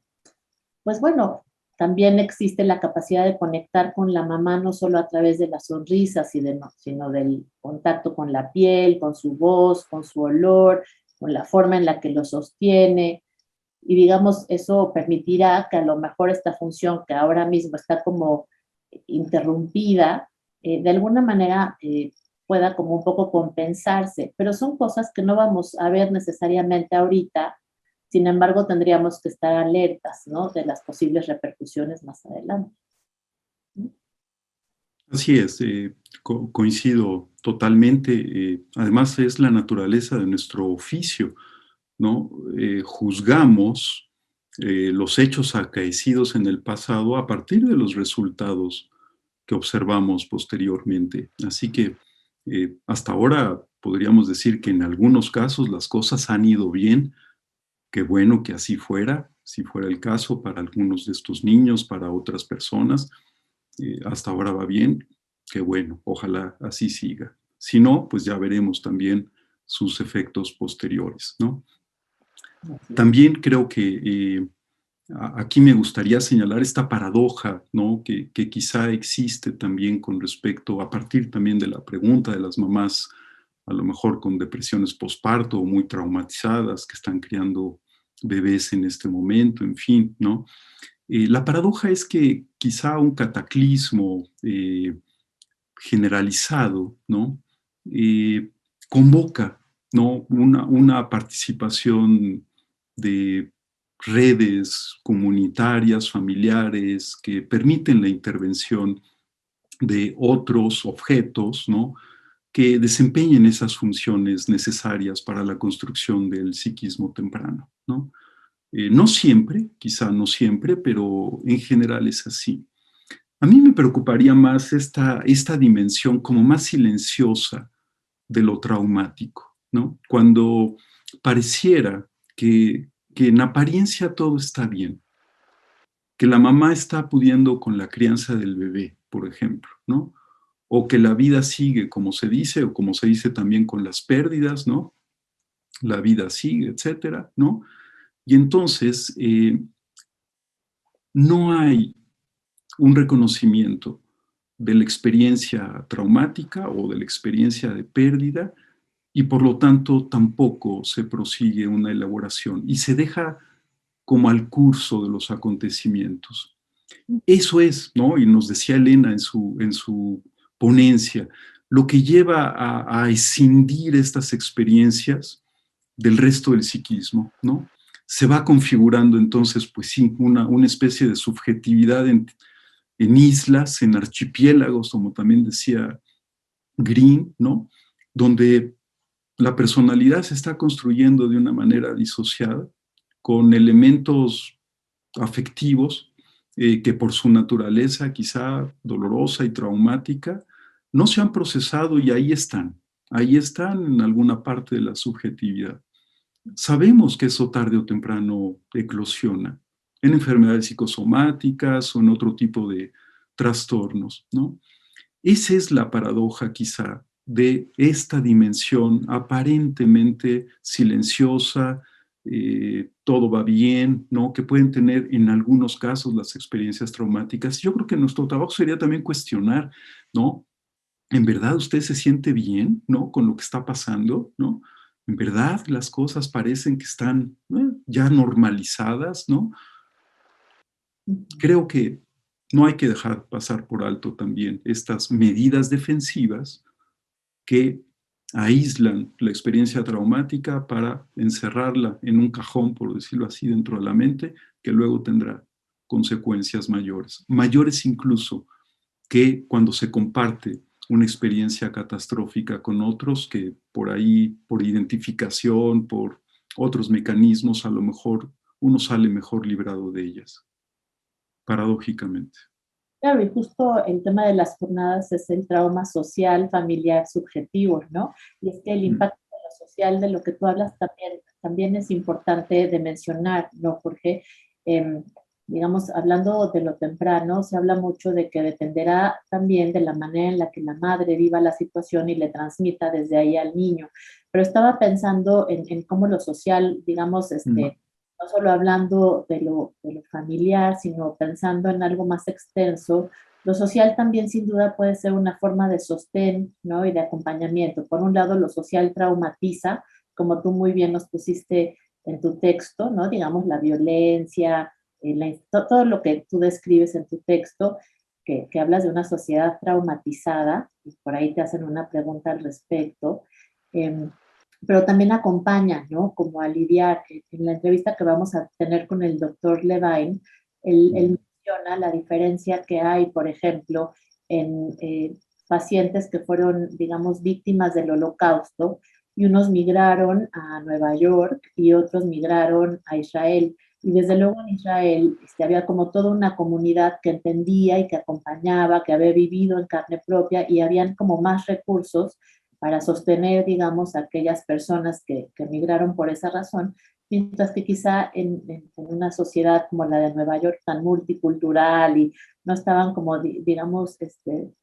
pues bueno, también existe la capacidad de conectar con la mamá no solo a través de las sonrisas, sino del contacto con la piel, con su voz, con su olor, con la forma en la que lo sostiene. Y digamos, eso permitirá que a lo mejor esta función que ahora mismo está como interrumpida, de alguna manera pueda como un poco compensarse, pero son cosas que no vamos a ver necesariamente ahorita, sin embargo tendríamos que estar alertas, ¿no? De las posibles repercusiones más adelante. Así es, coincido totalmente. Además, es la naturaleza de nuestro oficio, ¿no? Juzgamos los hechos acaecidos en el pasado a partir de los resultados que observamos posteriormente. Así que hasta ahora podríamos decir que en algunos casos las cosas han ido bien. Qué bueno que así fuera, si fuera el caso para algunos de estos niños, para otras personas. Hasta ahora va bien, qué bueno, ojalá así siga. Si no, pues ya veremos también sus efectos posteriores, ¿no? Así es. También creo que aquí me gustaría señalar esta paradoja, ¿no? Que quizá existe también con respecto, a partir también de la pregunta de las mamás, a lo mejor con depresiones postparto o muy traumatizadas, que están criando bebés en este momento, en fin, ¿no? La paradoja es que quizá un cataclismo generalizado, ¿no? Eh, convoca, ¿no? Una participación de redes comunitarias, familiares, que permiten la intervención de otros objetos, ¿no? Que desempeñen esas funciones necesarias para la construcción del psiquismo temprano, ¿no? No siempre, quizá no siempre, pero en general es así. A mí me preocuparía más esta dimensión como más silenciosa de lo traumático, ¿no? Cuando pareciera que en apariencia todo está bien, que la mamá está pudiendo con la crianza del bebé, por ejemplo, ¿no? O que la vida sigue como se dice, o como se dice también con las pérdidas, ¿no? La vida sigue, etcétera, ¿no? Y entonces no hay un reconocimiento de la experiencia traumática o de la experiencia de pérdida y por lo tanto tampoco se prosigue una elaboración y se deja como al curso de los acontecimientos. Eso es, ¿no? Y nos decía Elena en su ponencia, lo que lleva a escindir estas experiencias del resto del psiquismo, ¿no? Se va configurando entonces, pues sí, una especie de subjetividad en islas, en archipiélagos, como también decía Green, ¿no? Donde la personalidad se está construyendo de una manera disociada, con elementos afectivos que por su naturaleza quizá dolorosa y traumática, no se han procesado y ahí están en alguna parte de la subjetividad. Sabemos que eso tarde o temprano eclosiona en enfermedades psicosomáticas o en otro tipo de trastornos, ¿no? Esa es la paradoja quizá de esta dimensión aparentemente silenciosa, todo va bien, ¿no? Que pueden tener en algunos casos las experiencias traumáticas. Yo creo que nuestro trabajo sería también cuestionar, ¿no? ¿En verdad usted se siente bien, ¿no? Con lo que está pasando, ¿no? En verdad las cosas parecen que están ya normalizadas, ¿no? Creo que no hay que dejar pasar por alto también estas medidas defensivas que aíslan la experiencia traumática para encerrarla en un cajón, por decirlo así, dentro de la mente, que luego tendrá consecuencias mayores, mayores incluso que cuando se comparte una experiencia catastrófica con otros que por ahí, por identificación, por otros mecanismos, a lo mejor uno sale mejor librado de ellas, paradójicamente. Claro, y justo el tema de las jornadas es el trauma social, familiar, subjetivo, ¿no? Y es que el Mm. impacto de lo social de lo que tú hablas también es importante de mencionar, ¿no? Porque, em, digamos, hablando de lo temprano, se habla mucho de que dependerá también de la manera en la que la madre viva la situación y le transmita desde ahí al niño. Pero estaba pensando en cómo lo social, digamos, Mm. no solo hablando de lo familiar, sino pensando en algo más extenso, lo social también sin duda puede ser una forma de sostén, ¿no? Y de acompañamiento. Por un lado, lo social traumatiza, como tú muy bien nos pusiste en tu texto, ¿no? Digamos, la violencia, todo lo que tú describes en tu texto, que hablas de una sociedad traumatizada, y por ahí te hacen una pregunta al respecto. Pero también acompaña, ¿no? Como a lidiar. En la entrevista que vamos a tener con el doctor Levine, él Mm. menciona la diferencia que hay, por ejemplo, en pacientes que fueron, digamos, víctimas del Holocausto, y unos migraron a Nueva York y otros migraron a Israel. Y desde luego en Israel había como toda una comunidad que entendía y que acompañaba, que había vivido en carne propia, y habían como más recursos para sostener, digamos, a aquellas personas que migraron por esa razón, mientras que quizá en una sociedad como la de Nueva York, tan multicultural, y no estaban como, digamos,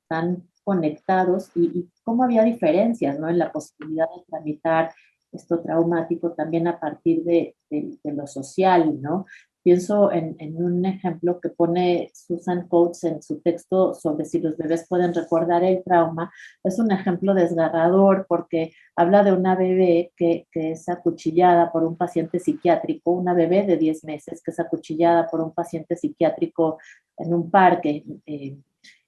tan conectados, y cómo había diferencias, ¿no?, en la posibilidad de tramitar esto traumático también a partir de lo social, ¿no? Pienso en un ejemplo que pone Susan Coates en su texto sobre si los bebés pueden recordar el trauma. Es un ejemplo desgarrador porque habla de una bebé que es acuchillada por un paciente psiquiátrico, una bebé de 10 meses que es acuchillada por un paciente psiquiátrico en un parque.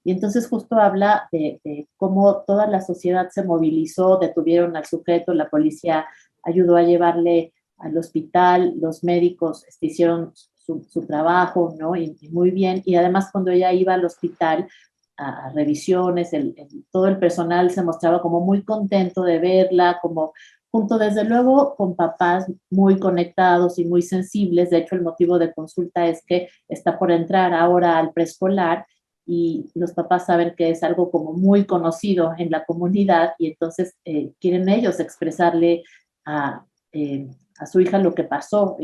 Y entonces justo habla de cómo toda la sociedad se movilizó, detuvieron al sujeto, la policía ayudó a llevarle al hospital, los médicos hicieron su trabajo, ¿no? Y muy bien. Y además cuando ella iba al hospital a revisiones, todo el personal se mostraba como muy contento de verla, como junto desde luego con papás muy conectados y muy sensibles. De hecho, el motivo de consulta es que está por entrar ahora al preescolar, y los papás saben que es algo como muy conocido en la comunidad, y entonces quieren ellos expresarle a, a su hija lo que pasó.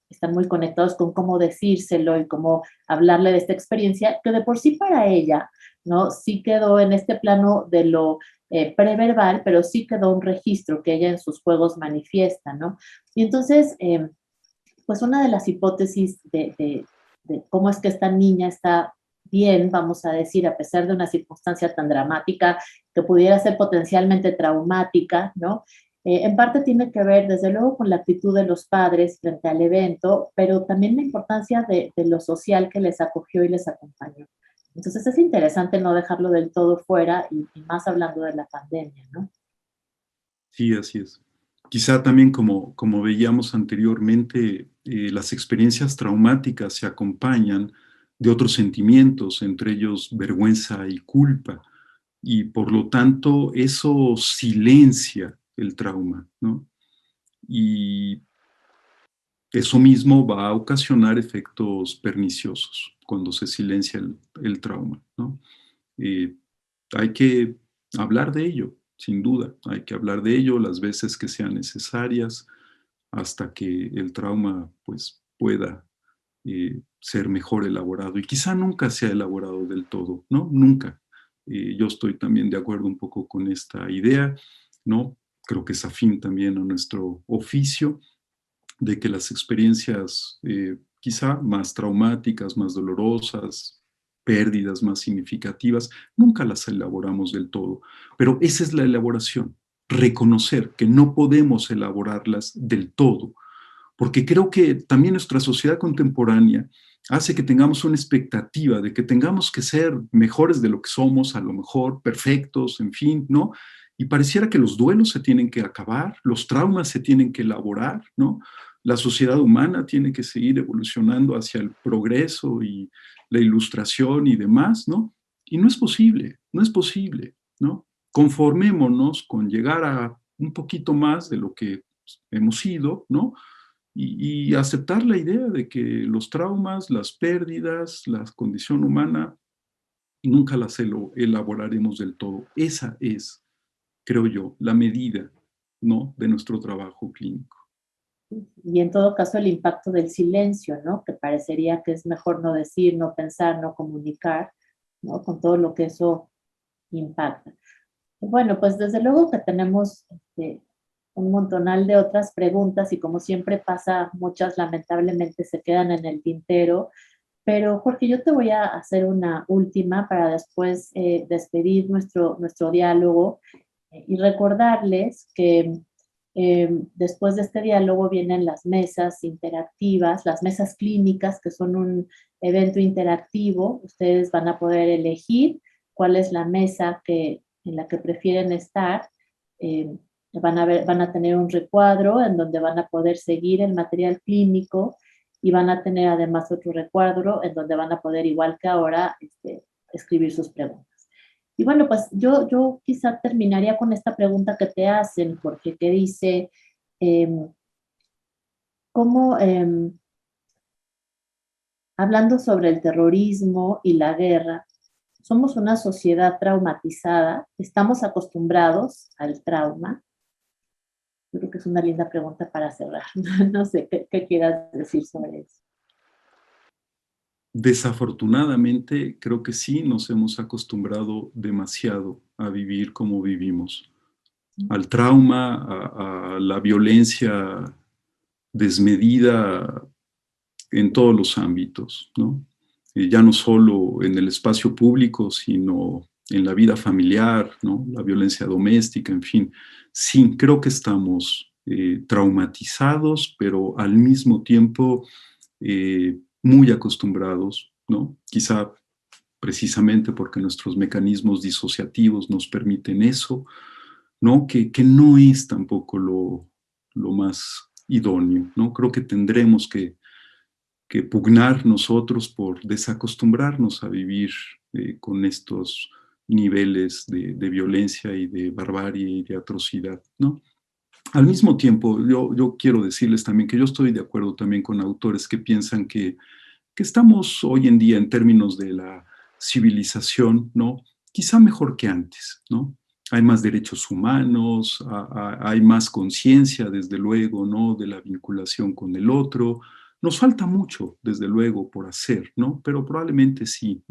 Están muy conectados con cómo decírselo y cómo hablarle de esta experiencia, que de por sí para ella, ¿no?, sí quedó en este plano de lo preverbal, pero sí quedó un registro que ella en sus juegos manifiesta, ¿no? Y entonces, pues una de las hipótesis de cómo es que esta niña está bien, vamos a decir, a pesar de una circunstancia tan dramática que pudiera ser potencialmente traumática, ¿no? En parte tiene que ver, desde luego, con la actitud de los padres frente al evento, pero también la importancia de lo social que les acogió y les acompañó. Entonces es interesante no dejarlo del todo fuera, y más hablando de la pandemia, ¿no? Sí, así es. Quizá también como veíamos anteriormente, las experiencias traumáticas se acompañan de otros sentimientos, entre ellos vergüenza y culpa, y por lo tanto eso silencia el trauma, ¿no? Y eso mismo va a ocasionar efectos perniciosos cuando se silencia el trauma, ¿no? Eh, Hay que hablar de ello, sin duda. Hay que hablar de ello las veces que sean necesarias hasta que el trauma pues, pueda ser mejor elaborado. Y quizá nunca sea elaborado del todo, ¿no? Nunca. Yo estoy también de acuerdo un poco con esta idea, ¿no? Creo que es afín también a nuestro oficio de que las experiencias quizá más traumáticas, más dolorosas, pérdidas más significativas, nunca las elaboramos del todo. Pero esa es la elaboración, reconocer que no podemos elaborarlas del todo, porque creo que también nuestra sociedad contemporánea hace que tengamos una expectativa de que tengamos que ser mejores de lo que somos, a lo mejor perfectos, en fin, ¿no? Y pareciera que los duelos se tienen que acabar, los traumas se tienen que elaborar, ¿no? La sociedad humana tiene que seguir evolucionando hacia el progreso y la ilustración y demás, ¿no? Y no es posible, no es posible, ¿no? Conformémonos con llegar a un poquito más de lo que hemos sido, ¿no? Y aceptar la idea de que los traumas, las pérdidas, la condición humana, nunca las elaboraremos del todo. Esa es, creo yo, la medida, ¿no?, de nuestro trabajo clínico. Y en todo caso el impacto del silencio, ¿no?, que parecería que es mejor no decir, no pensar, no comunicar, ¿no?, con todo lo que eso impacta. Bueno, pues desde luego que tenemos un montonal de otras preguntas, y como siempre pasa, muchas lamentablemente se quedan en el tintero. Pero Jorge, yo te voy a hacer una última para después despedir nuestro diálogo, y recordarles que después de este diálogo vienen las mesas interactivas, las mesas clínicas, que son un evento interactivo. Ustedes van a poder elegir cuál es la mesa en la que prefieren estar. Eh, van a tener un recuadro en donde van a poder seguir el material clínico, y van a tener además otro recuadro en donde van a poder, igual que ahora, escribir sus preguntas. Y bueno, pues yo quizá terminaría con esta pregunta que te hacen, Jorge, que dice, ¿cómo, hablando sobre el terrorismo y la guerra, somos una sociedad traumatizada? ¿Estamos acostumbrados al trauma? Yo creo que es una linda pregunta para cerrar. No sé qué quieras decir sobre eso. Desafortunadamente, creo que sí nos hemos acostumbrado demasiado a vivir como vivimos, al trauma, a la violencia desmedida en todos los ámbitos, ¿no? Ya no solo en el espacio público, sino en la vida familiar, ¿no? La violencia doméstica, en fin. Sí, creo que estamos traumatizados, pero al mismo tiempo muy acostumbrados, ¿no? Quizá precisamente porque nuestros mecanismos disociativos nos permiten eso, ¿no? Que no es tampoco lo más idóneo, ¿no? Creo que tendremos que pugnar nosotros por desacostumbrarnos a vivir con estos niveles de violencia y de barbarie y de atrocidad, ¿no? Al mismo tiempo, yo quiero decirles también que yo estoy de acuerdo también con autores que piensan que estamos hoy en día en términos de la civilización, ¿no? Quizá mejor que antes, ¿no? Hay más derechos humanos, hay más conciencia, desde luego, ¿no? De la vinculación con el otro. Nos falta mucho, desde luego, por hacer, ¿no? Pero probablemente sí,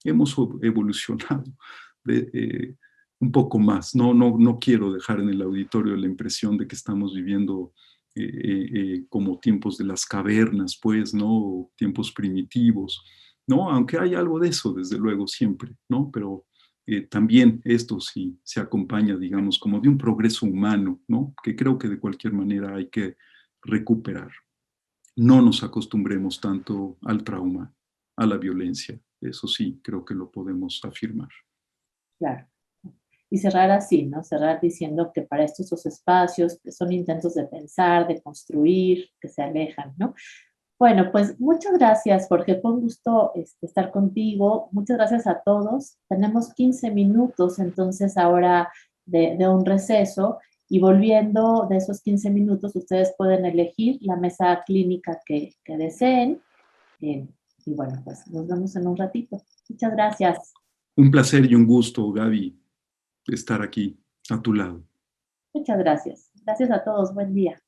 hemos evolucionado un poco más. No quiero dejar en el auditorio la impresión de que estamos viviendo como tiempos de las cavernas, pues, ¿no? Tiempos primitivos, ¿no? Aunque hay algo de eso, desde luego, siempre, ¿no? Pero también esto sí se acompaña, digamos, como de un progreso humano, ¿no? Que creo que de cualquier manera hay que recuperar. No nos acostumbremos tanto al trauma, a la violencia. Eso sí, creo que lo podemos afirmar. Claro. Y cerrar así, ¿no? Cerrar diciendo que para estos espacios que son intentos de pensar, de construir, que se alejan, ¿no? Bueno, pues muchas gracias, Jorge. Fue un gusto estar contigo. Muchas gracias a todos. Tenemos 15 minutos entonces ahora de un receso y volviendo de esos 15 minutos, ustedes pueden elegir la mesa clínica que deseen. Eh, y bueno, pues nos vemos en un ratito. Muchas gracias. Un placer y un gusto, Gaby, estar aquí a tu lado. Muchas gracias. Gracias a todos. Buen día.